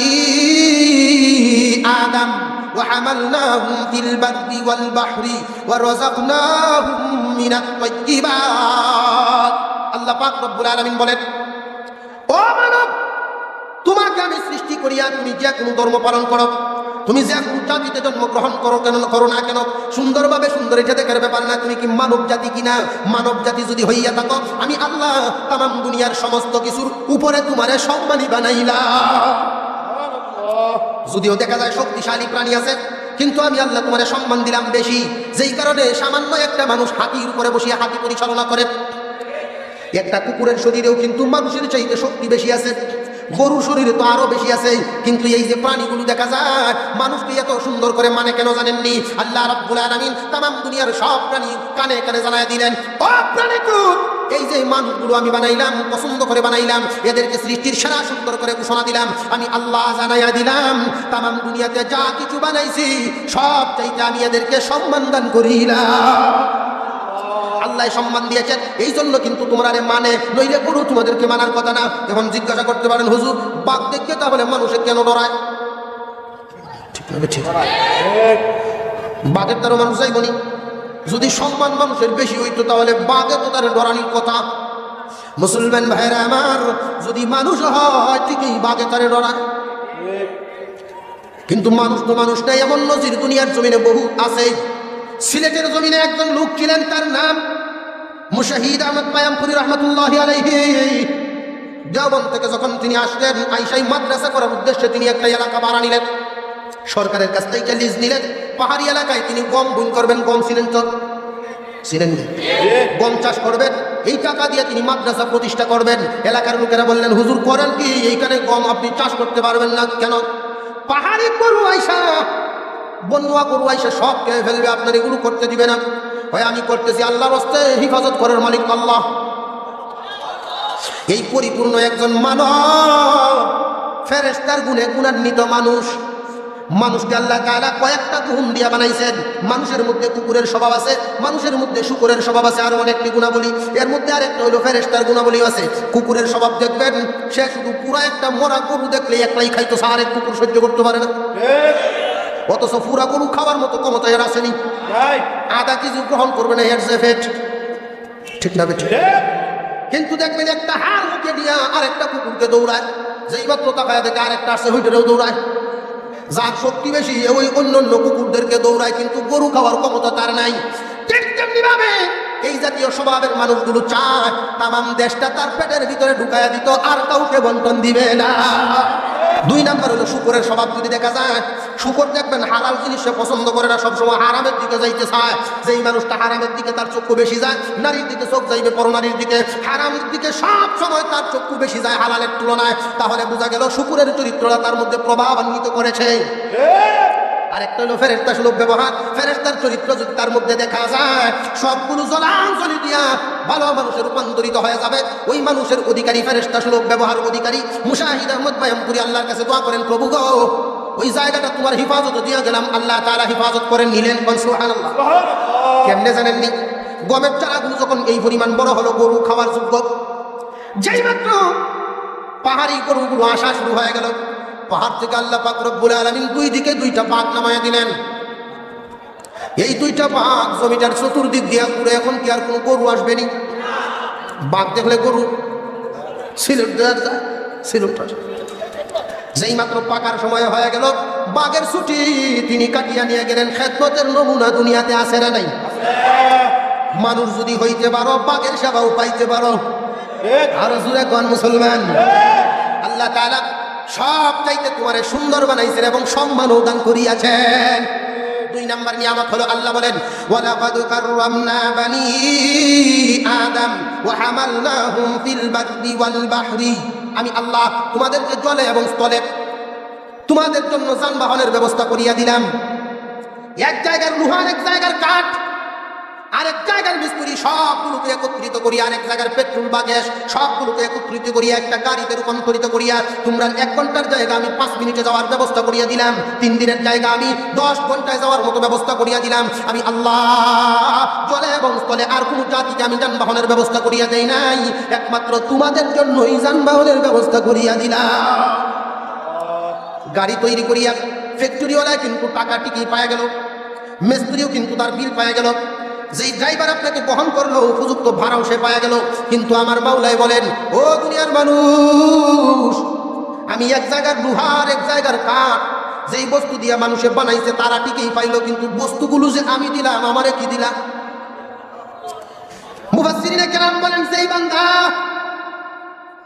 আদম وحملناهم في البر والبحر ورزقناهم من الطيبات। আল্লাহ পাক রব্বুল আলামিন বলেন, ও মানব, তোমাকে আমি সৃষ্টি করিয়া তুমি যে কোনো ধর্ম পালন করো, তুমি যে কোনো জাতিতে জন্মগ্রহণ করো না কেন, সুন্দরভাবে সুন্দর এটা দেখার ব্যাপার না তুমি কি মানব জাতি কিনা। মানব জাতি যদি হইয়া থাকো, আমি আল্লাহ তামাম দুনিয়ার সমস্ত কিছুর উপরে তোমারে সম্মানী বানাইলাম। যদিও দেখা যায় শক্তিশালী প্রাণী আছে, কিন্তু আমি আল্লাহ তোমারে সম্মান দিলাম বেশি, যেই কারণে সামান্য একটা মানুষ হাতির উপরে বসিয়া হাতি পরিচালনা করে। একটা কুকুরের শরীরেও কিন্তু মানুষের চাইতে শক্তি বেশি আছে, গরুর শরীরে তো আরো বেশি আছে। কিন্তু এই যে প্রাণীগুলো দেখা যায়, মানুষকে এত সুন্দর করে মানে কেন জানেননি? আল্লাহ রাব্বুল আলামিন তামাম দুনিয়ার সব প্রাণী কানে কানে জানায় দিলেন, ও প্রাণীকুল, এই যে মানুষগুলো আমি বানাইলাম, পছন্দ করে বানাইলাম, এদেরকে সৃষ্টির সেরা সুন্দর করে ঘোষণা দিলাম, আমি আল্লাহ জানাইয়া দিলাম, তামাম দুনিয়াতে যা কিছু বানাইছি সব চাইতে আমি এদেরকে সম্মান দান করিলাম। আল্লাহ সম্মান দিয়েছেন, এই জন্য কিন্তু তোমরা মানে, নইলে গরু তোমাদেরকে মানার কথা না। এখন জিজ্ঞাসা করতে পারেন, হুজুর, বাঘ দেখে তাহলে মানুষের কেন ডরায়? ঠিক না ঠিক? বাঘের দ্বারা মানুষ যাইবনি। যদি সম্মান মানুষের বেশি হইতো, তাহলে বাঘে তো তার ডরানির কথা। মুসলমান ভাইরা আমার, যদি মানুষ হয় ঠিকই বাঘে তারে ডরায়, কিন্তু মানুষ তো মানুষ নাই, এমন নজির দুনিয়ার জমিনে বহু আছে। সিলেটের জমিনে একজন লোক ছিলেন, তার নাম মুশাহিদ আহমদ পায়ামপুরি রহমতুল্লাহি আলাইহি। দেওবন্দ থেকে যখন তিনি আসলেন, আইসাই মাদ্রাসা করার উদ্দেশ্যে তিনি একটা এলাকা ভাড়া নিলেন, সরকারের কাছ থেকে লিজ নিলেন। পাহাড়ি এলাকায় তিনি গম বুন করবেন। গম ছিলেন তো ছিলেন, গম চাষ করবেন। এই টাকা দিয়ে তিনি মাদ্রাসা প্রতিষ্ঠা করবেন। এলাকার লোকেরা বললেন, হুজুর করেন কি? এইখানে গম আপনি চাষ করতে পারবেন না কেন? পাহাড়ি গরু আইসা, বন্যা গরু আইসা সব খেয়ে ফেলবে, আপনার এগুলো করতে দিবে না। হয় আমি করতেছি, আল্লাহর রাস্তে হিফাজত করার মালিক আল্লাহ। এই পরিপূর্ণ একজন মানব, ফেরেশতার গুণে গুণান্বিত মানুষ। মানুষকে আল্লাহ তাআলা কয়েকটা গুণ দিয়ে বানাইছেন। মানুষের মধ্যে কুকুরের স্বভাব আছে, মানুষের মধ্যে শুকরের স্বভাব আছে, আরো অনেকটি গুণাবলী। এর মধ্যে আরেকটা হলো ফেরেশতার গুণাবলী আছে। কুকুরের স্বভাব দেখবেন, সে শুধু পুরা একটা মরা গরু দেখলে একলাই খাইতো, আরেক কুকুর সহ্য করতে পারে না। অথচ পুরা গরু খাওয়ার মতো ক্ষমতা এর আসেনি। আধা কেজি গ্রহণ করবে না, এর যে ফেট, ঠিক না বেঠিক? কিন্তু দেখবেন একটা হাড় মুখে দিয়া আরেকটা কুকুরকে দৌড়ায়, যেই মাত্র তাকায় দেখে আরেকটা আসছে, ওইটারেও দৌড়ায়। যার শক্তি বেশি ওই অন্য অন্য কুকুরদেরকে দৌড়ায়, কিন্তু গরু খাওয়ার ক্ষমতা তার নাই। ঠিক তেমনি ভাবে এই জাতীয় স্বভাবের মানুষগুলো চায় তামাম দেশটা তার পেটের ভিতরে ঢুকাইয়া দিত, আর কাউকে বন্টন দিবে না। দুই নাম্বার হলো শুকরের স্বভাব। যদি দেখা যায়, শুকর দেখবেন হালাল জিনিস সে পছন্দ করে না, সবসময় হারামের দিকে যাইতে চায়। যেই মানুষটা হারামের দিকে তার চক্ষু বেশি যায়, নারীর দিকে চোখ যাইবে পরনারীর দিকে, হারামের দিকে সব সময় তার চক্ষু বেশি যায় হালালের তুলনায়, তাহলে বোঝা গেল শুকরের চরিত্রটা তার মধ্যে প্রভাবান্বিত করেছে। আরেকটা হলো ফেরেশতা সুলভ ব্যবহার। ফেরেশতার চরিত্র যদি তার মধ্যে দেখা যায়, সবগুলো জলাঞ্জলি দিয়া ভালো মানুষের রূপান্তরিত হয়ে যাবে। ওই মানুষের অধিকারী, ফেরেশতা সুলভ ব্যবহার অধিকারী মুশাহিদ আহমদ পায়ামপুরি আল্লাহর কাছে দোয়া করেন, প্রভু গো, ওই জায়গাটা তোমার হিফাজত দিয়ে গেলাম। আল্লাহ তাআলা হিফাজত করেন নিলেন। সুবহানাল্লাহ। কেমনে জানেননি? গমের চারাগুলো যখন এই পরিমাণ বড় হলো, গরু খাওয়ার যোগ্য, যেই মাত্র পাহাড়ি গরুগুলো আসা শুরু হয়ে গেল, পাহাড় থেকে আল্লাহ পাক রব্বুল আলামিন দুই দিকে দুইটা বাঘ নামায়া দিলেন। এই দুইটা বাঘ জমিটার চতুর্দিক দিয়া ঘুরে। এখন কি আর কোনো গরু আসবে নি? বাঘ দেখলে গরু সিলেট যায়, সিলেট। যেই মাত্র পাকার সময় হয়ে গেল, বাঘের ছুটি তিনি কাটিয়া নিয়ে গেলেন। খেদমতের নমুনা দুনিয়াতে আছে না নাই? মানুষ যদি হইতে পারো, বাঘের সেবাও পাইতে পারো। আর জুড়ে কোন মুসলমান, আল্লাহ তাআলা সব চাইতে তোমারে সুন্দর বানাইছেন এবং সম্মানও দান করিয়াছেন। দুই নাম্বার নিয়ামত হলো, আল্লাহ বলেন, ওয়ালাকাদ কাররামনা বানি আদম ওয়া হামালনাহুম ফিল বাররি ওয়াল বাহরি। আমি আল্লাহ তোমাদেরকে জলে এবং স্থলে তোমাদের জন্য যানবাহনের ব্যবস্থা করিয়া দিলাম। এক জায়গার লোহা, এক জায়গার কাঠ, আরেক জায়গার মিস্ত্রি সবগুলোকে একত্রিত করিয়া, আরেক জায়গার পেট্রোল বা গ্যাস সবগুলোকে একত্রিত করিয়া একটা গাড়িতে রূপান্তরিত করিয়া তোমরা 1 ঘন্টার জায়গা আমি 5 মিনিটে যাওয়ার ব্যবস্থা করিয়া দিলাম। 3 দিনের জায়গা আমি 10 ঘন্টায় যাওয়ার মতো ব্যবস্থা করিয়া দিলাম। আমি আল্লাহ জলে এবং স্থলে আর কোন জাতিকে আমি যানবাহনের ব্যবস্থা করিয়া দেই নাই, একমাত্র তোমাদের জন্যই যানবাহনের ব্যবস্থা করিয়া দিলাম। গাড়ি তৈরি করিয়া ফ্যাক্টরিওয়ালায় কিন্তু টাকা ঠিকই পাওয়া গেল, মিস্ত্রিও কিন্তু তার বিল পাওয়া গেল, যেই ড্রাইভার আপনাকে বহন করলো উপযুক্ত ভাড়াও সে পাওয়া গেল। কিন্তু আমার মাওলাই বলেন, ও দুনিয়ার মানুষ, আমি এক জায়গার লোহার, এক জায়গার কাঠ, যেই বস্তু দিয়া মানুষে বানাইছে তারা ঠিকই পাইলো, কিন্তু বস্তুগুলো যে আমি দিলাম, আমারে কি দিলাম? মুফাসসিরিনে কেরাম বলেন, সেই বান্দা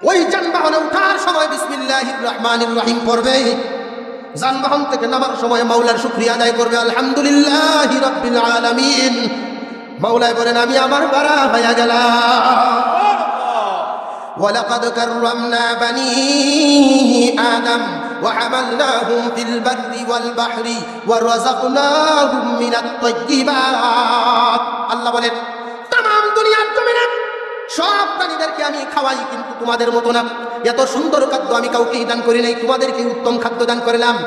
ওই যানবাহনে উঠার সময় বিসমিল্লাহির রহমানির রহিম পড়বে, যানবাহন থেকে নামার সময় মাওলার শুকরিয়া আদায় করবে, আলহামদুলিল্লাহি রাব্বিল আলামিন। মাওলাই বলেন, আমি আমার বাড়া হয়ে গেলাম। ওয়ালাকাদ কাররামনা বানি আদম ওয়া হামালনাহুম ফিল বাররি ওয়াল বাহরি ওয়া রাযাকনাহুম মিনাত তাইয়্যিবাত। আল্লাহ বলেন, तमाम দুনিয়ার জমিনে সব প্রাণীদেরকে আমি খাওয়াই, কিন্তু তোমাদের মতো না। এত সুন্দর খাদ্য আমি কাউকে দান করি নাই, তোমাদেরকে উত্তম খাদ্য দান করলাম।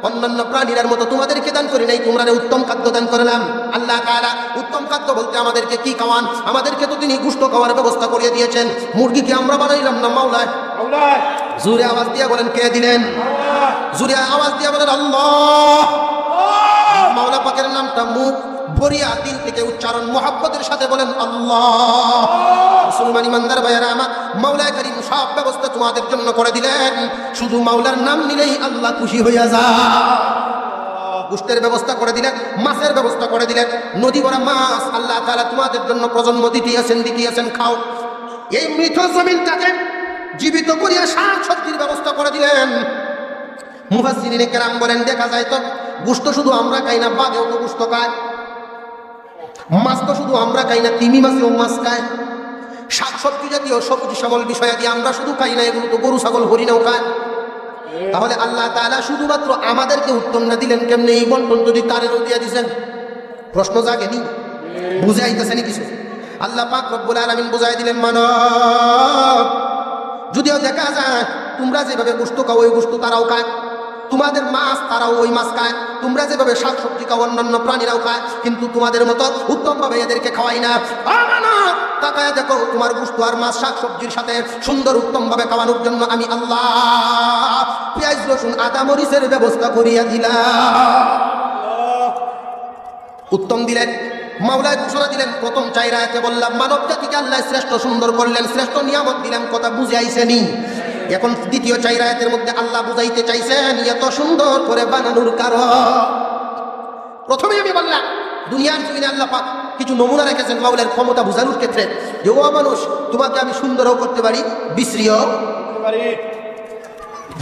অন্যান্য প্রাণীর মতো তোমাদেরকে দান করি নাই, তোমরা উত্তম খাদ্য দান করলাম। আল্লাহ তাআলা উত্তম খাদ্য বলতে আমাদেরকে কি খাওয়ান? আমাদেরকে তো তিনি গোশত খাওয়ার ব্যবস্থা করিয়ে দিয়েছেন। মুরগিকে আমরা বানাইলাম না, মাওলায়। জোরে আওয়াজ দিয়ে বলেন, কে দিলেন? জোরে আওয়াজ দিয়ে বলেন, আল্লাহ। মাওলা পাকের নামটা মুখ ভরিয়া দিল থেকে উচ্চারণ মোহাব্বতের সাথে বলেন, আল্লাহ। মুসলমান ইমানদার ভাইয়েরা আমার, মাওলা করিম সব ব্যবস্থা তোমাদের জন্য করে দিলেন, শুধু মাওলার নাম নিলেই আল্লাহ খুশি হইয়া যায়। গোশতের ব্যবস্থা করে দিলেন, মাছের ব্যবস্থা করে দিলেন, নদী ভরা মাছ আল্লাহ তাআলা তোমাদের জন্য প্রজন্ম দিতেছেন, খাও। এই মৃত জমিনটাকে জীবিত করিয়া শাক সবজির ব্যবস্থা করে দিলেন। মুফাসসিরিনে কেরাম বলেন, দেখা যায় তো গোশত শুধু আমরা খাই না, বাঘেও তো গোশত খায়। মাছ তো শুধু আমরা খাই না, তিমি মাছেও মাছ খায়। শাক সবজি জাতীয় সবজি শ্যামল বিষয়াদি আমরা শুধু খাই না, এগুলো তো গরু ছাগল হরিণেও খায়। তাহলে আল্লাহ তাআলা শুধুমাত্র আমাদেরকে উত্তম না দিলেন কেমনে? এই বন্টন যদি তারেরও দিয়ে দিয়েছেন, প্রশ্ন জাগেনি? বুঝে আইতেছেনি কিছু? আল্লাহ পাক রব্বুল আলামিন বুঝাই দিলেন, মানব যদিও দেখা যায় তোমরা যেভাবে গোশত খাও ওই গোশত তারাও খায়, তোমাদের মাছ তারাও ওই মাছ খায়, তোমরা যেভাবে শাক সবজি খাও অন্যান্য প্রাণীরাও খায়, কিন্তু তোমাদের মতো উত্তম ভাবে এদেরকে খাওয়াই না। তাকায় দেখো, তোমার গোশত আর মাছ শাক সবজির সাথে সুন্দর উত্তম ভাবে খাওয়ানোর জন্য আমি আল্লাহ পেঁয়াজ রসুন আদা মরিচের ব্যবস্থা করিয়া দিলাম। উত্তম দিলেন, মাওলায় ঘোষণা দিলেন। প্রথম 4 আয়াতে বললাম মানব জাতিকে আল্লাহ শ্রেষ্ঠ সুন্দর করলেন, শ্রেষ্ঠ নিয়ামত দিলেন, কথা বুঝে আইছেনি? এখন দ্বিতীয় 4 আয়াতের মধ্যে আল্লাহ বুঝাইতে চাইছেন এত সুন্দর করে বানানোর কারণ। প্রথমে আমি বললাম দুনিয়ার জমিনে আল্লাহ পাক কিছু নমুনা রেখেছেন মাওলার ক্ষমতা বোঝানোর ক্ষেত্রে, যে ও মানুষ তোমাকে আমি সুন্দরও করতে পারি, বিশ্রীও পারি।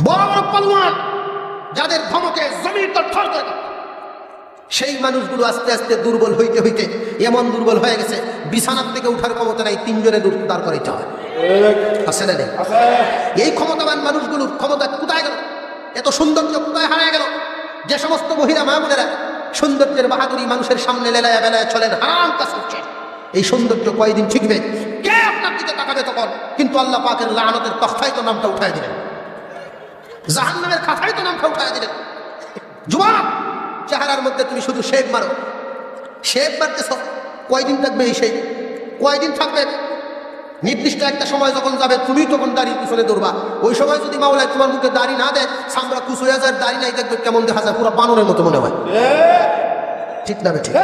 বড় বড় পালোয়ান যাদের ধমকে জমির তরফর করে, সেই মানুষগুলো আস্তে আস্তে দুর্বল হইতে হইতে এমন দুর্বল হয়ে গেছে বিছানার থেকে উঠার ক্ষমতা নাই, 3 জনে দাঁড় করাইতে হয়। আছে না? এই ক্ষমতাবান মানুষগুলোর ক্ষমতা কোথায় গেল? এত সৌন্দর্য কোথায় হারিয়ে গেল? যে সমস্ত মহিলা মা বোনেরা সৌন্দর্যের বাহাদুরি মানুষের সামনে লেলায়া বেলায় চলেন, হারাম কাজ করছেন, এই সৌন্দর্য কয়দিন ঠিকবে? কে আপনার দিকে তাকাবে তখন? কিন্তু আল্লাহ পাকের লানতের তখতায় তো নামটা উঠায় দিলেন, জাহান্নামের খাতায় তো নামটা উঠায় দিলেন। যুবক, চেহারার মধ্যে তুমি শুধু শেভ মারো, শেভ মারতেছ, কয়দিন থাকবে এই শেভ? কয়দিন থাকবে? নির্দিষ্ট একটা সময় যখন যাবে তুমি তখন দাড়ির পিছনে দৌড়বা। ওই সময় যদি মাওলায় তোমার মুখে দাড়ি না দেয়, সামরা কুচ হয়ে যায়, দাড়ি নাই, দেখবে কেমন দেখা যায়, পুরো বানরের মতো মনে হয়। ঠিক না ঠিক?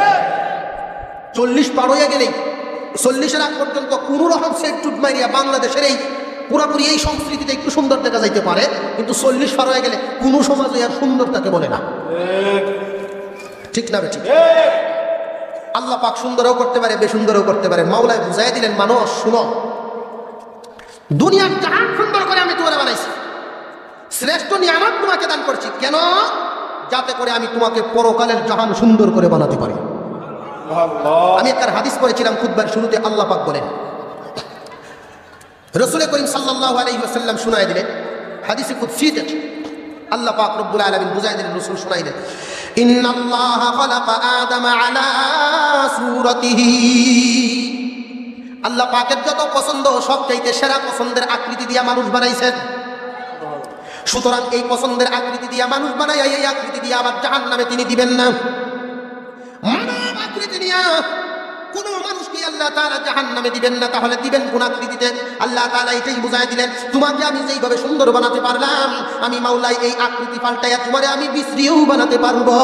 40 পার হয়ে গেলেই, 40-এর আগ পর্যন্ত কোন রকম সেট টুট মারিয়া বাংলাদেশের এই পুরাপুরি এই সংস্কৃতিতে একটু সুন্দর দেখা যাইতে পারে, কিন্তু 40 পার হয়ে গেলে কোন সমাজে আর সুন্দর তাকে বলে না। ঠিক না ঠিক? আল্লাহ পাক সুন্দরও করতে পারে, বেসুন্দরও করতে পারে। মাওলায় বুঝাই দিলেন, মানুষ শুনো, দুনিয়ার জাহান সুন্দর করে আমি তোমাকে বানাইছি, শ্রেষ্ঠ নিয়ামত তোমাকে দান করছি। কেন? যাতে করে আমি তোমাকে পরকালের জাহান সুন্দর করে বানাতে পারি। আমি একটা হাদিস পড়েছিলাম খুতবার শুরুতে, আল্লাহ পাক বলেন, রাসূল করিম সাল্লাল্লাহু আলাইহি ওয়াসাল্লাম শুনায় দিলেন, হাদিসে কুদসিতে আল্লাহ পাক রব্বুল আলামিন বুঝাই দিলেন, রাসূল শুনাই দিলেন, ইন্নাল্লাহা খালাকা আদামা আলা সূরাতিহি। আল্লাহ পাকের যত পছন্দ সবচাইতে সেরা পছন্দের আকৃতি দিয়া মানুষ বানাইছেন। সুতরাং এই পছন্দের আকৃতি দিয়া মানুষ বানাইয়া এই আকৃতি দিয়া আবার জাহান্নামে তিনি দিবেন না। মানব আকৃতি নিয়া কোন মানুষকে আল্লাহ তাআলা জাহান্নামে দিবেন না। তাহলে দিবেন কোন আকৃতিতে? আল্লাহ তাআলা এটাই বুঝাই দিলেন, তোমাকে আমি যেইভাবে সুন্দর বানাতে পারলাম, আমি মাওলাই এই আকৃতি পাল্টাইয়া তোমারে আমি বিশ্রীও বানাতে পারবো।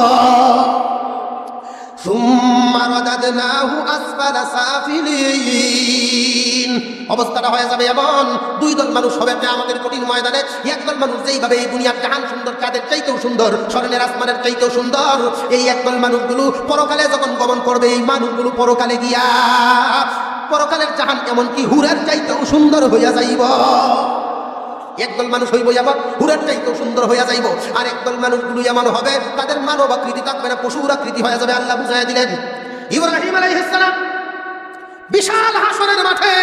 সুম্মা রাদাদনাহু আসফালা সাফিলিন। অবস্থাটা হয়ে যাবে এমন, 2 দল মানুষ হবে কিয়ামতের কঠিন ময়দানে। একদল মানুষ যেইভাবে এই দুনিয়ার জাহান সুন্দর, চাঁদের চাইতেও সুন্দর, স্বর্ণের আসমানের চাইতেও সুন্দর, এই একদল মানুষগুলো পরকালে যখন গমন করবে, এই মানুষগুলো পরকালে গিয়া পরকালের জাহান এমনকি হুরের চাইতেও সুন্দর হইয়া যাইব। একদল মানুষ হইব আবার হুরের চাইতেও সুন্দর হইয়া যাইব, আর একদল মানুষগুলো এমন হবে তাদের মানব আকৃতি থাকবে না, পশুর আকৃতি হয়ে যাবে। আল্লাহ বুঝাইয়া দিলেন, ইব্রাহিম আলাইহিস সালাম বিশাল হাসরের মাঠে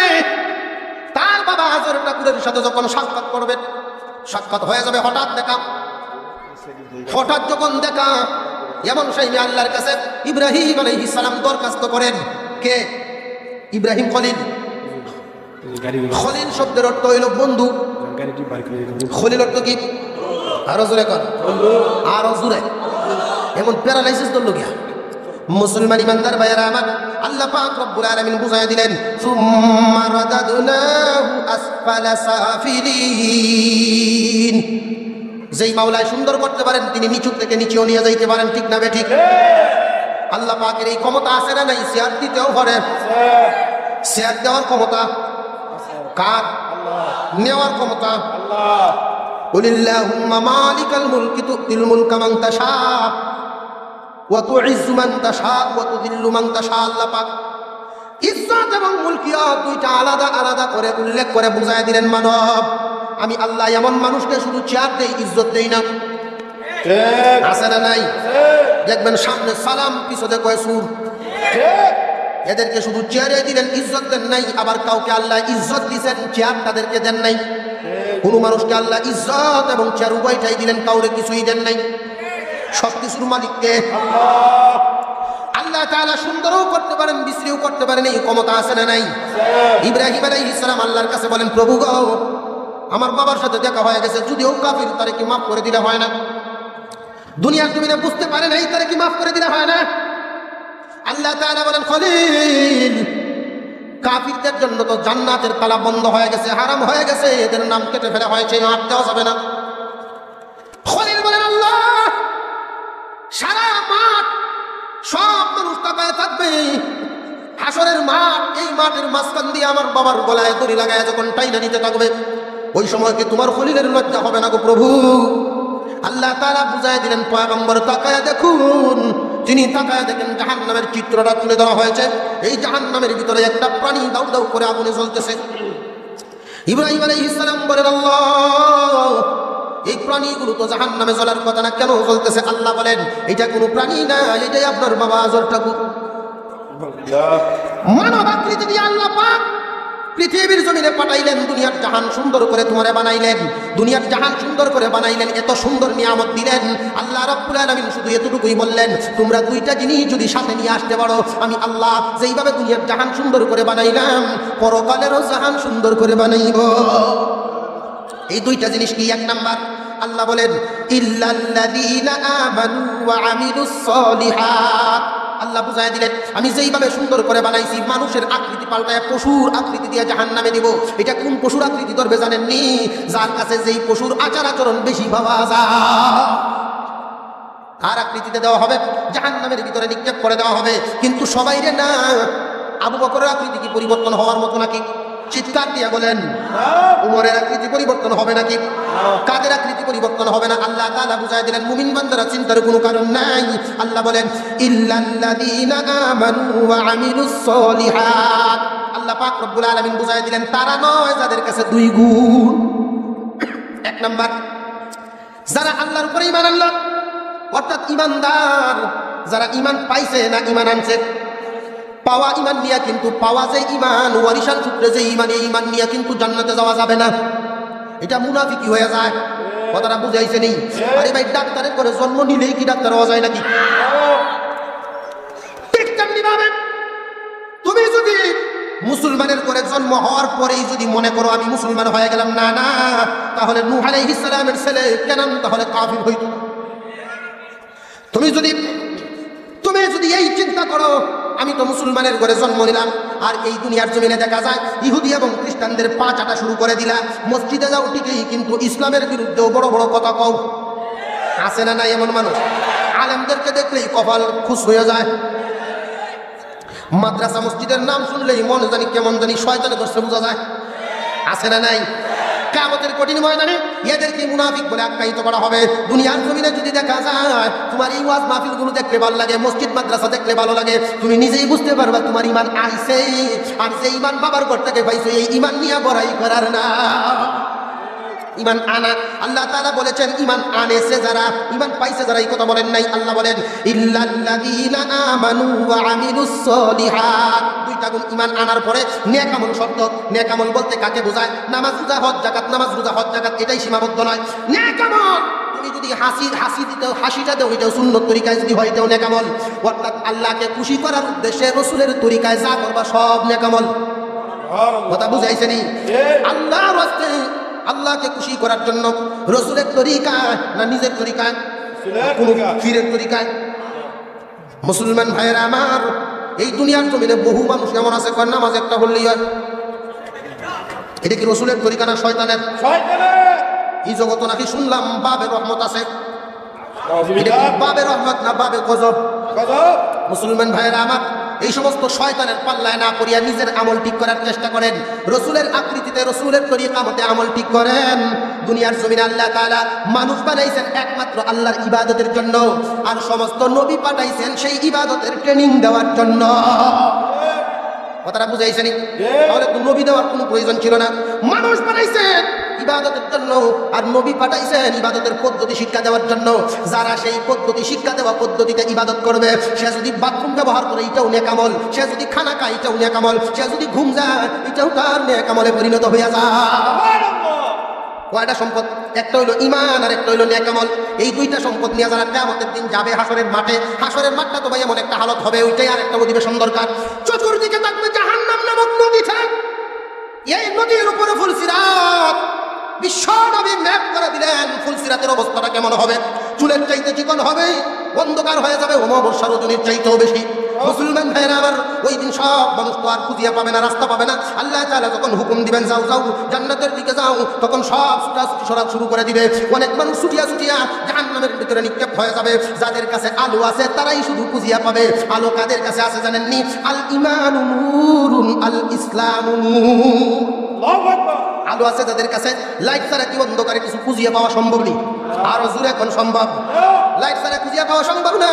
তার বাবা হাজর ঠাকুরের সাথে যখন সাক্ষাৎ করবেন, সাক্ষাৎ হয়ে যাবে হঠাৎ দেখা। হঠাৎ যখন দেখা, এমন সাইমে আল্লাহর কাছে ইব্রাহিম আলাইহিস সালাম দরখাস্ত করেন। কে? ইব্রাহিম খলিল। খলিল শব্দের অর্থ হইল বন্ধু। খলিল অর্থ কি? আরো জোরে কর, আরো জোরে। এমন প্যারালাইসিস ধরল গিয়া। মুসলমান ইমানদার ভাইয়েরা আমার, আল্লাহ পাক রব্বুল আলামিন বুঝাইয়া দিলেন, সুম্মা রাদাদনাহু আসফালা সাফিলিন। যেই মাওলায় সুন্দর করতে পারেন তিনি নিচু থেকে নিচেও নিয়ে যাইতে পারেন। ঠিক না ঠিক? আল্লাহ পাকের এই ক্ষমতা আছে না নাই? শেয়ার দিতেও পারে। শেয়ার দেওয়ার ক্ষমতা কার? নেওয়ার ক্ষমতা আল্লাহ। কুলিল্লাহুম্মা মালিকাল মুলকি তুতিল মুলকা মান তাশা ওয়া তুইজ্জু মান তাশা ওয়া তুযিল্লু মান তাশা। আল্লাহ পাক ইজ্জত এবং মুলকিয়ত দুইটা আলাদা আলাদা করে উল্লেখ করে বুঝায় দিলেন মানব। আমি আল্লাহ এমন মানুষকে শুধু চেয়ার দেই, ইজ্জত দেই না। ঠিক আছে না নাই? দেখবেন সামনে সালাম, পিছনে কয় সুর। ঠিক, এদেরকে শুধু চেয়ারে দিলেন, ইজ্জত দেন নাই। আবার কাউকে আল্লাহ ইজ্জত দিয়েছেন, চেয়ার তাদেরকে দেন নাই। কোন মানুষকে আল্লাহ ইজ্জত এবং চেয়ার উভয়টাই দিলেন, কাউরে কিছুই দেন নাই। সবকিছুর মালিককে আল্লাহ তাআলা। সুন্দরও করতে পারেন, বিশ্রীও করতে পারেন, এই ক্ষমতা আছে না নাই? ইব্রাহিম আলাইহিস সালাম আল্লাহর কাছে বলেন, প্রভু গো, আমার বাবার সাথে দেখা হয়ে গেছে, যদিও কাফির, তারে কি মাফ করে দিলে হয় না? দুনিয়ার জমিনে বুঝতে পারে নাই, তারে কি মাফ করে দিলে হয় না? আল্লাহ তাআলা বলেন, খলিল, কাফিরদের জন্য তো জান্নাতের তালা বন্ধ হয়ে গেছে, হারাম হয়ে গেছে, এদের নাম কেটে ফেলা হয়েছে, মাফ দেওয়া যাবে না। খলিল বলেন, আল্লাহ, সারা মাঠ সব মানুষ তাকায় থাকবে, হাসরের মাঠ, এই মাঠের মাঝখান দিয়ে আমার বাবার গলায় দড়ি লাগায় যখন টাইনা নিতে থাকবে, ওই সময় কি তোমার খলিলের লজ্জা হবে না গো প্রভু? আল্লাহ তাআলা বুঝায় দিলেন, পয়গম্বর তাকায় দেখুন। তিনি তাকায় দেখেন জাহান্নামের চিত্রটা তুলে ধরা হয়েছে। এই জাহান্নামের ভিতরে একটা প্রাণী দাউ দাউ করে আগুনে জ্বলতেছে। ইব্রাহিম আলাইহিস সালাম বলেন, আল্লাহ, এই প্রাণীগুলো তো জাহান্নামে জ্বলার কথা না, কেন জ্বলতেছে? আল্লাহ বলেন, এটা কোনো প্রাণী না, এটাই আপনার বাবা আজর ঠাকুর। মানব আকৃতি দিয়ে আল্লাহ পাক পৃথিবীর জমিনে পাঠাইলেন, দুনিয়ার জাহান সুন্দর করে তোমারে বানাইলেন, দুনিয়ার জাহান সুন্দর করে বানাইলেন, এত সুন্দর নিয়ামত দিলেন। আল্লাহ রাব্বুল আলামিন শুধু এতটুকুই বললেন, তোমরা দুইটা জিনিস যদি সাথে নিয়ে আসতে পারো, আমি আল্লাহ যেইভাবে দুনিয়ার জাহান সুন্দর করে বানাইলাম, পরকালেরও জাহান সুন্দর করে বানাইব। এই দুইটা জিনিস কি? এক নাম্বার, আল্লাহ বলেন, ইল্লাল্লাযীনা আমানু ওয়া আমিলুস সলিহাত। আল্লাহ বুঝায় দিলেন, আমি যেইভাবে সুন্দর করে বানাইছি, মানুষের আকৃতি পাল্টায় পশুর আকৃতি দিয়ে জাহান্নামে দিব। এটা কোন পশুর আকৃতি ধরবে জানেননি? যার কাছে যেই পশুর আচার আচরণ বেশি পাওয়া যায়, তার আকৃতিতে দেওয়া হবে, জাহান্নামের ভিতরে নিক্ষেপ করে দেওয়া হবে। কিন্তু সবাইরে না। আবু বকরের আকৃতি কি পরিবর্তন হওয়ার মতো নাকি? চিৎকার দিয়ে বলেন, উমরের আকৃতি পরিবর্তন হবে নাকি? কাদের আকৃতি পরিবর্তন হবে না? আল্লাহ তাআলা বুঝায় দিলেন, মুমিন বান্দারা চিন্তার কোনো কারণ নাই। আল্লাহ বলেন, ইল্লাল্লাযীনা আমানু ওয়া আমিলুস সলিহাত। আল্লাহ পাক রব্বুল আলামিন বুঝায় দিলেন, তারা নয় যাদের কাছে দুই গুণ। এক নাম্বার, যারা আল্লাহর উপরে ঈমান আনলো, অর্থাৎ ঈমানদার, যারা ঈমান পাইছে না ঈমান আনছে। পাওয়া ঈমান নিয়ে কিন্তু, পাওয়া যে ঈমান, ওয়ারিশান সূত্রে যে ঈমান, এই ঈমান নিয়ে কিন্তু জান্নাতে যাওয়া যাবে না। এটা মুনাফিকি হয়ে যায়। কথাটা বুঝাইছে নি? আরে ভাই, ডাক্তারের করে জন্ম নিলেই কি ডাক্তার হওয়া যায় নাকি? ঠিক তেমনি ভাবে তুমি যদি মুসলমানের করে জন্ম হওয়ার পরেই যদি মনে করো আমি মুসলমান হয়ে গেলাম, না না, তাহলে নূহ আলাইহিস সালামের ছেলে কেনান তাহলে কাফির হইত। তুমি যদি এই চিন্তা করো, আমি তো মুসলমানের ঘরে জন্ম নিলাম, আর এই দুনিয়ার জমিনে দেখা যায় ইহুদি এবং খ্রিস্টানদের পা চাটা শুরু করে দিলা, মসজিদে যাও ঠিকই, কিন্তু ইসলামের বিরুদ্ধেও বড় বড় কথা কও। আছে না নাই এমন মানুষ? আলেমদেরকে দেখলেই কপাল খুশ হয়ে যায়। মাদ্রাসা মসজিদের নাম শুনলেই মনে জানি কেমন জানি শয়তানে দর্শে বোঝা যায়। আছে না নাই? কিয়ামতের কঠিন ময়দানে এদেরকে মুনাফিক বলে আখ্যায়িত করা হবে। দুনিয়ার জমিনে যদি দেখা যায়, তোমার এই ওয়াজ মাহফিলগুলো দেখলে ভালো লাগে, মসজিদ মাদ্রাসা দেখলে ভালো লাগে, তুমি নিজেই বুঝতে পারবা তোমার ঈমান আইছে। আর যে ঈমান বাবার ঘর থেকে পাইছো, এই ঈমান নিয়ে বড়াই করার না, ঈমান আনা। আল্লাহ তাআলা বলেছেন, ঈমান আনেছে যারা, ঈমান পাইছে যারা, এই কথা বলেন নাই। আল্লাহ বলেন, ইল্লাল্লাযীনা আমানু ওয়া আমিলুস সলিহাত। দুইটা গুণ ঈমান আনার পরে নেক আমল শব্দ। নেক আমল বলতে কাকে বোঝায়? নামাজ রোজা হজ জাকাত, নামাজ রোজা হজ জাকাত এটাই সীমাবদ্ধ নয়। নেক আমল, তুমি যদি হাসি দিতে, হাসিটা দেও, এটাও সুন্নত তরিকায় যদি হয়, এটাও নেক আমল। অর্থাৎ আল্লাহকে খুশি করার উদ্দেশ্যে রাসূলের তরিকায় যা করবা সব নেক আমল। কথা বুঝাইছে নি? আল্লাহর রাস্তে, আল্লাহকে খুশি করার জন্য রাসূলের তরিকায় না নিজের তরিকায়, কোন পীরের তরিকায়? মুসলমান ভাইয়েরা আমার, এই দুনিয়ার জমিনে বহু মানুষ এমন আছে, কয় নামাজ একটা হলেই হয়। এটা কি রাসূলের তরিকা না শয়তানের? এই জগৎ নাকি শুনলাম বাবের রহমত আছে। এটা কি বাবের রহমত না বাবে গজব? মুসলমান ভাইয়েরা আমার, এই সমস্ত শয়তানের পাল্লায় না পড়িয়া নিজের আমল ঠিক করার চেষ্টা করেন, রসুলের আকৃতিতে রসুলের তরিকা মতে আমল ঠিক করেন। দুনিয়ার জমিনে আল্লাহ তাআলা মানুষ বানাইছেন একমাত্র আল্লাহর ইবাদতের জন্য, আর সমস্ত নবী পাঠাইছেন সেই ইবাদতের ট্রেনিং দেওয়ার জন্য। কথাটা বুঝাইছেন? তাহলে তো নবী দেওয়ার কোনো প্রয়োজন ছিল না। মানুষ বানাইছেন ইবাদতের জন্য, আর নবী পাঠাইছেন ইবাদতের পদ্ধতি শিক্ষা দেওয়ার জন্য। যারা সেই পদ্ধতি শিক্ষা দেওয়া পদ্ধতিতে ইবাদত করবে, সে যদি বাথরুম ব্যবহার করে এটাও নেক আমল, সে যদি খানা খায় এটাও নেক আমল, সে যদি ঘুম যায় এটাও তার নেক আমলে পরিণত হয়ে যায়। কয়টা সম্পদ? একটা হইলো ঈমান আর একটা হইলো নেক আমল। এই দুইটা সম্পদ নিয়ে যারা কিয়ামতের দিন যাবে হাসরের মাঠে, হাসরের মাঠটা তো ভাই এমন একটা হালত হবে, ওইটাই আর একটা অধিবেশন দরকার। চতুর্দিকে থাকবে জাহান্নাম নামক নদী, এই নদীর উপরে ফুলসিরাত। বিশ্ব নবী ম্যাপ করে দিলেন ফুলসিরাতের অবস্থাটা কেমন হবে। চুলের চাইতে চিকন হবে, অন্ধকার হয়ে যাবে অমাবস্যা রজনীর চাইতেও বেশি। মুসলমান ভাইরা আমার, ওই দিন সব মানুষ তো আর খুঁজিয়া পাবে না, রাস্তা পাবে না। আল্লাহ তাআলা যখন হুকুম দিবেন যাও যাও জান্নাতের দিকে যাও, তখন সব ছুটাছুটি সরা শুরু করে দিবে। অনেক মানুষ ছুটিয়া ছুটিয়া জাহান্নামের ভিতরে নিক্ষেপ হয়ে যাবে। যাদের কাছে আলো আছে তারাই শুধু খুঁজিয়া পাবে। আলো কাদের কাছে আছে জানেননি? আল ঈমানু নূরুন আল ইসলামু নূর। আল্লাহু আকবার। আলো আছে যাদের কাছে, লাইট ছাড়া কি অন্ধকারে কিছু খুঁজিয়া পাওয়া সম্ভব নেই? আরো জোরে এখন সম্ভব? লাইট ছাড়া খুঁজিয়া পাওয়া সম্ভব না,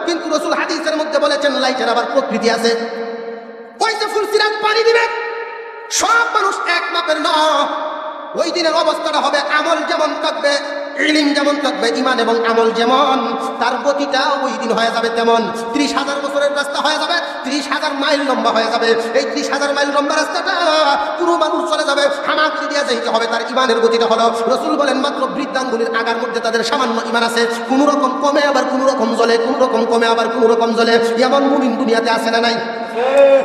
কিন্তু রাসূল হাদিসের মধ্যে বলেছেন লাইটের আবার প্রকৃতি আছে। ওই যে ফুলসিরাত পানি দিবে, সব মানুষ এক মাপের না। ওই দিনের অবস্থাটা হবে, আমল যেমন থাকবে, ইলম যেমন থাকবে, ঈমান এবং আমল যেমন, তার গতিটা ওই দিন হয়ে যাবে তেমন। 30,000 বছরের রাস্তা হয়ে যাবে 30,000 মাইল লম্বা হয়ে যাবে। এই 30,000 মাইল লম্বা রাস্তাটা পুরো মানুষ চলে যাবে, হামাগুড়ি দিয়ে যাইতে হবে। তার ঈমানের গতিটা হলো, রাসূল বলেন মাত্র বৃদ্ধাঙ্গুলির আগার মধ্যে তাদের সামান্য ঈমান আছে। কোনো রকম কমে আবার কোনো রকম জ্বলে, কোনো রকম কমে আবার কোনো রকম জ্বলে। এমন মুমিন দুনিয়াতে আছে না নাই?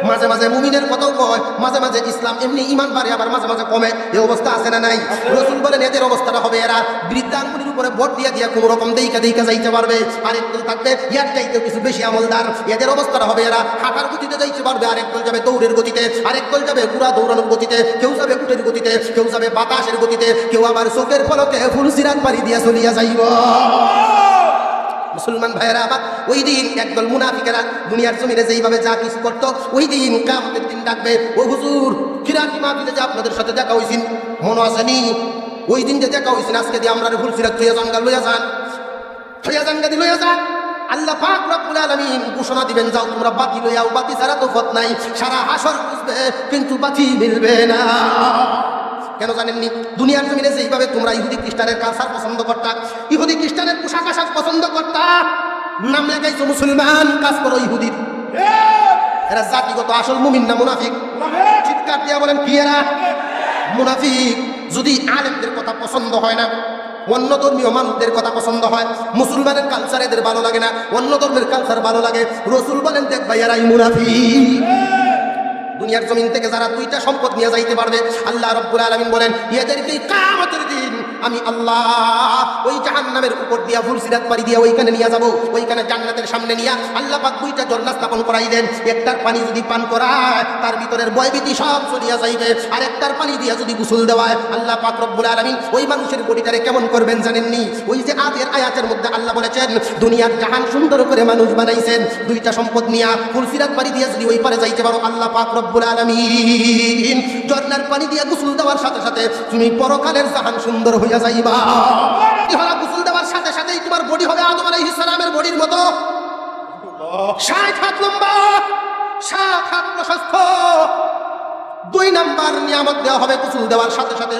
মাঝে মাঝে মুমিনের কথাও কয়, মাঝে মাঝে ইসলাম এমনি ঈমান বাড়ে, আবার মাঝে মাঝে কমে। এই অবস্থা আছে না নাই? রাসূল বলেন এদের অবস্থাটা হবে, এরা বৃদ্ধাঙ্গুলির উপরে ভোট দিয়া দিয়া কোনো রকম দেইকা দেইকা যাইতে পারবে। আরেকদল থাকবে ইয়ার চাইতে কিছু বেশি আমলদার, এদের অবস্থাটা হবে এরা হাঁটার গতিতে যাইতে পারবে, আরেকদল যাবে দৌড়ের গতিতে, আরেকদল যাবে ঘোড়া দৌড়ানোর গতিতে, কেউ যাবে উটের গতিতে, কেউ যাবে বাতাসের গতিতে, কেউ আবার চোখের পলকে ফুলসিরাত পাড়ি দিয়া চলিয়া যাইব। মুসলমান ভাইয়েরা আবার, ওই দিন একদল মুনাফিকেরা দুনিয়ার জমিনে যেইভাবে যা কিছু করতো, ওই দিন কিয়ামতের দিন ডাকবে, ও হুজুর কিরাতি মাহফিলে যে আপনাদের সাথে দেখা হইছিল মনে আসেনি? ওই দিন যে দেখা হইছিল, আজকে দিয়ে আমরা ফুলসিরাত থইয়া জানগা লইয়া যান, থইয়া জানগা দি লইয়া যান। আল্লাহ পাক রব্বুল আলামিন ঘোষণা দিবেন, যাও তোমরা বাতি লইয়াও, বাতি ছাড়া তো পথ নাই। সারা হাসর বুঝবে কিন্তু বাতি মিলবে না। কেন জানেননি? দুনিয়ার জমিনে যেইভাবে তোমরা ইহুদি খ্রিস্টানের কালচার পছন্দ করতা, ইহুদি খ্রিস্টানের পোশাক আশাক পছন্দ করতা, নাম লেখাইছো মুসলমান, কাজ করো ইহুদির। এরা জাতিগত আসল মুমিন না মুনাফিক? চিৎকার দিয়া বলেন কি এরা মুনাফিক। যদি আলেমদের কথা পছন্দ হয় না, অন্য ধর্মীয় মানুষদের কথা পছন্দ হয়, মুসলমানের কালচার এদের ভালো লাগে না, অন্য ধর্মের কালচার ভালো লাগে, রাসূল বলেন দেখ ভাই এরাই মুনাফিক। দুনিয়ার জমিন থেকে যারা দুইটা সম্পদ নিয়ে যাইতে পারবে, আল্লাহ রাব্বুল আলামিন বলেন এদেরকে কিয়ামতের দিন আমি আল্লাহ ওই জাহান্নামের উপর দিয়া ফুলসিরাত পাড়ি দিয়া ওইখানে নিয়ে যাব। ওইখানে জান্নাতের সামনে নিয়ে আল্লাহ পাক দুইটা ঝর্ণা স্থাপন করাই দেন। একটার পানি যদি পান করায় তার ভিতরের ভয়ভীতি সব চলিয়া যাইবে, আর একটার পানি দিয়া যদি গোসল দেওয়ায় আল্লাহ পাক রব্বুল আলামিন ওই মানুষের বডিটারে কেমন করবেন জানেননি? ওই যে আগের আয়াতের মধ্যে আল্লাহ বলেছেন দুনিয়ার জাহান সুন্দর করে মানুষ বানাইছেন, দুইটা সম্পদ নিয়ে ফুলসিরাত পাড়ি দিয়া যদি ওই পারে যাইতে পারো, আল্লাহ পাক রব্বুল আলামিন ঝর্ণার পানি দিয়া গোসল দেওয়ার সাথে সাথে তুমি পরকালের জাহান সুন্দর হইয়া যাইবা। গোসল দেওয়ার সাথে সাথেই তোমার বডি হবে আদম আলাইহিস সালামের বডির মতো, 60 হাত লম্বা, 7 হাত প্রশস্ত। 2 নাম্বার নিয়ামত দেওয়া হবে, গোসল দেওয়ার সাথে সাথে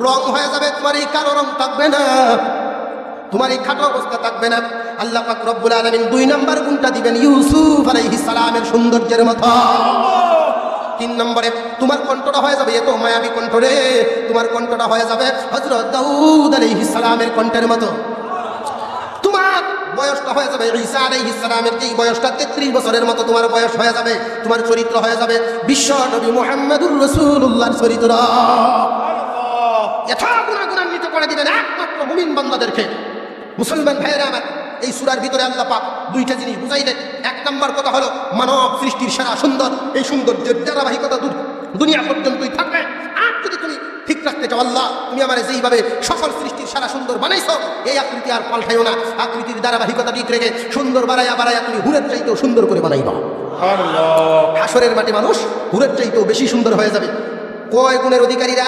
রং হয়ে যাবে, তোমার এই কালো রং থাকবে না, তোমার এই খাটো অবস্থা থাকবে না। আল্লাহ পাক রব্বুল আলামিন 2 নাম্বার গুণটা দিবেন ইউসুফ আলাইহিস সালামের সৌন্দর্যের মতো। 3 নম্বরে তোমার কণ্ঠটা হয়ে যাবে এত মায়াবী কণ্ঠ রে, তোমার কণ্ঠটা হয়ে যাবে হযরত দাউদ আলাইহিস সালামের কণ্ঠের মতো। তোমার বয়সটা হয়ে যাবে ঈসা আলাইহিস সালামের যেই বয়সটা 33 বছরের মতো তোমার বয়স হয়ে যাবে। তোমার চরিত্র হয়ে যাবে বিশ্ব নবী মুহাম্মদুর রাসূলুল্লাহর চরিত্র। এত গুণান্বিত করে দিবেন একমাত্র মুমিন বান্দাদেরকে। মুসলমান ভাইয়েরা আমার, এই সূরার ভিতরে আল্লাহ পাক 2টা জিনিস বুঝাই দেন। 1 নম্বর কথা হলো মানব সৃষ্টির সেরা সুন্দর, এই সৌন্দর্যের ধারাবাহিকতা দুনিয়া পর্যন্তই থাকবে। আর যদি তুমি ঠিক রাখতে চাও। আল্লাহ তুমি আমার যেইভাবে সকল সৃষ্টির সারা সুন্দর বানাইছো, এই আকৃতি আর পাল্টাইও না। আকৃতির ধারাবাহিকতা ঠিক রেখে সুন্দর বাড়াইয়া বাড়াইয়া তুমি হুরের চাইতেও সুন্দর করে বানাইবা। হাসরের মাঠে মানুষ হুরের চাইতেও বেশি সুন্দর হয়ে যাবে। কয় গুণের অধিকারীরা?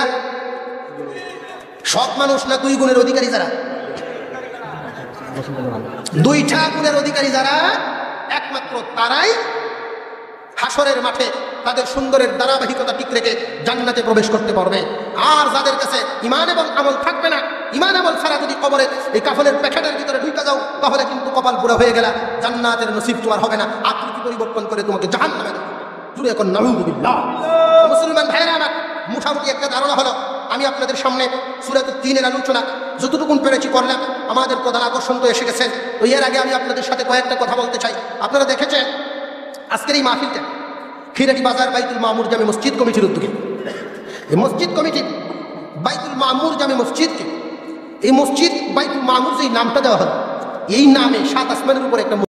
সব মানুষ না, 2 গুণের অধিকারী যারা, 2টা গুণের অধিকারী যারা, একমাত্র তারাই হাসরের মাঠে তাদের সুন্দরের ধারাবাহিকতা ঠিক রেখে জান্নাতে প্রবেশ করতে পারবে। আর যাদের কাছে ঈমান এবং আমল থাকবে না, ঈমান আমল ছাড়া যদি কবরে এই কাফনের প্যাকেটের ভিতরে ঢুকে যাও, তাহলে কিন্তু কপাল পুরা হয়ে গেলা, জান্নাতের নসিব তোমার হবে না। আকৃতি পরিবর্তন করে তোমাকে জাহান্নামে দেবে। জুড়ে এখন নাউযুবিল্লাহ। মুসলমান ভাইরা আমার, মোটামুটি একটা ধারণা হলো। আমি আপনাদের সামনে সূরাত 3-এর আলোচনা যতটুকু পেরেছি করলাম। আমাদের প্রধান আকর্ষণ তো এসে গেছে। তো এর আগে আমি আপনাদের সাথে কয়েকটা কথা বলতে চাই। আপনারা দেখেছেন আজকের এই মাহফিলটা খিরাটি বাজার বাইতুল মামুর জামে মসজিদ কমিটির উদ্যোগে। এই মসজিদ কমিটি বাইতুল মামুর জামে মসজিদকে, এই মসজিদ বাইতুল মামুর যেই নামটা দেওয়া হলো, এই নামে 7 আসমানের উপর একটা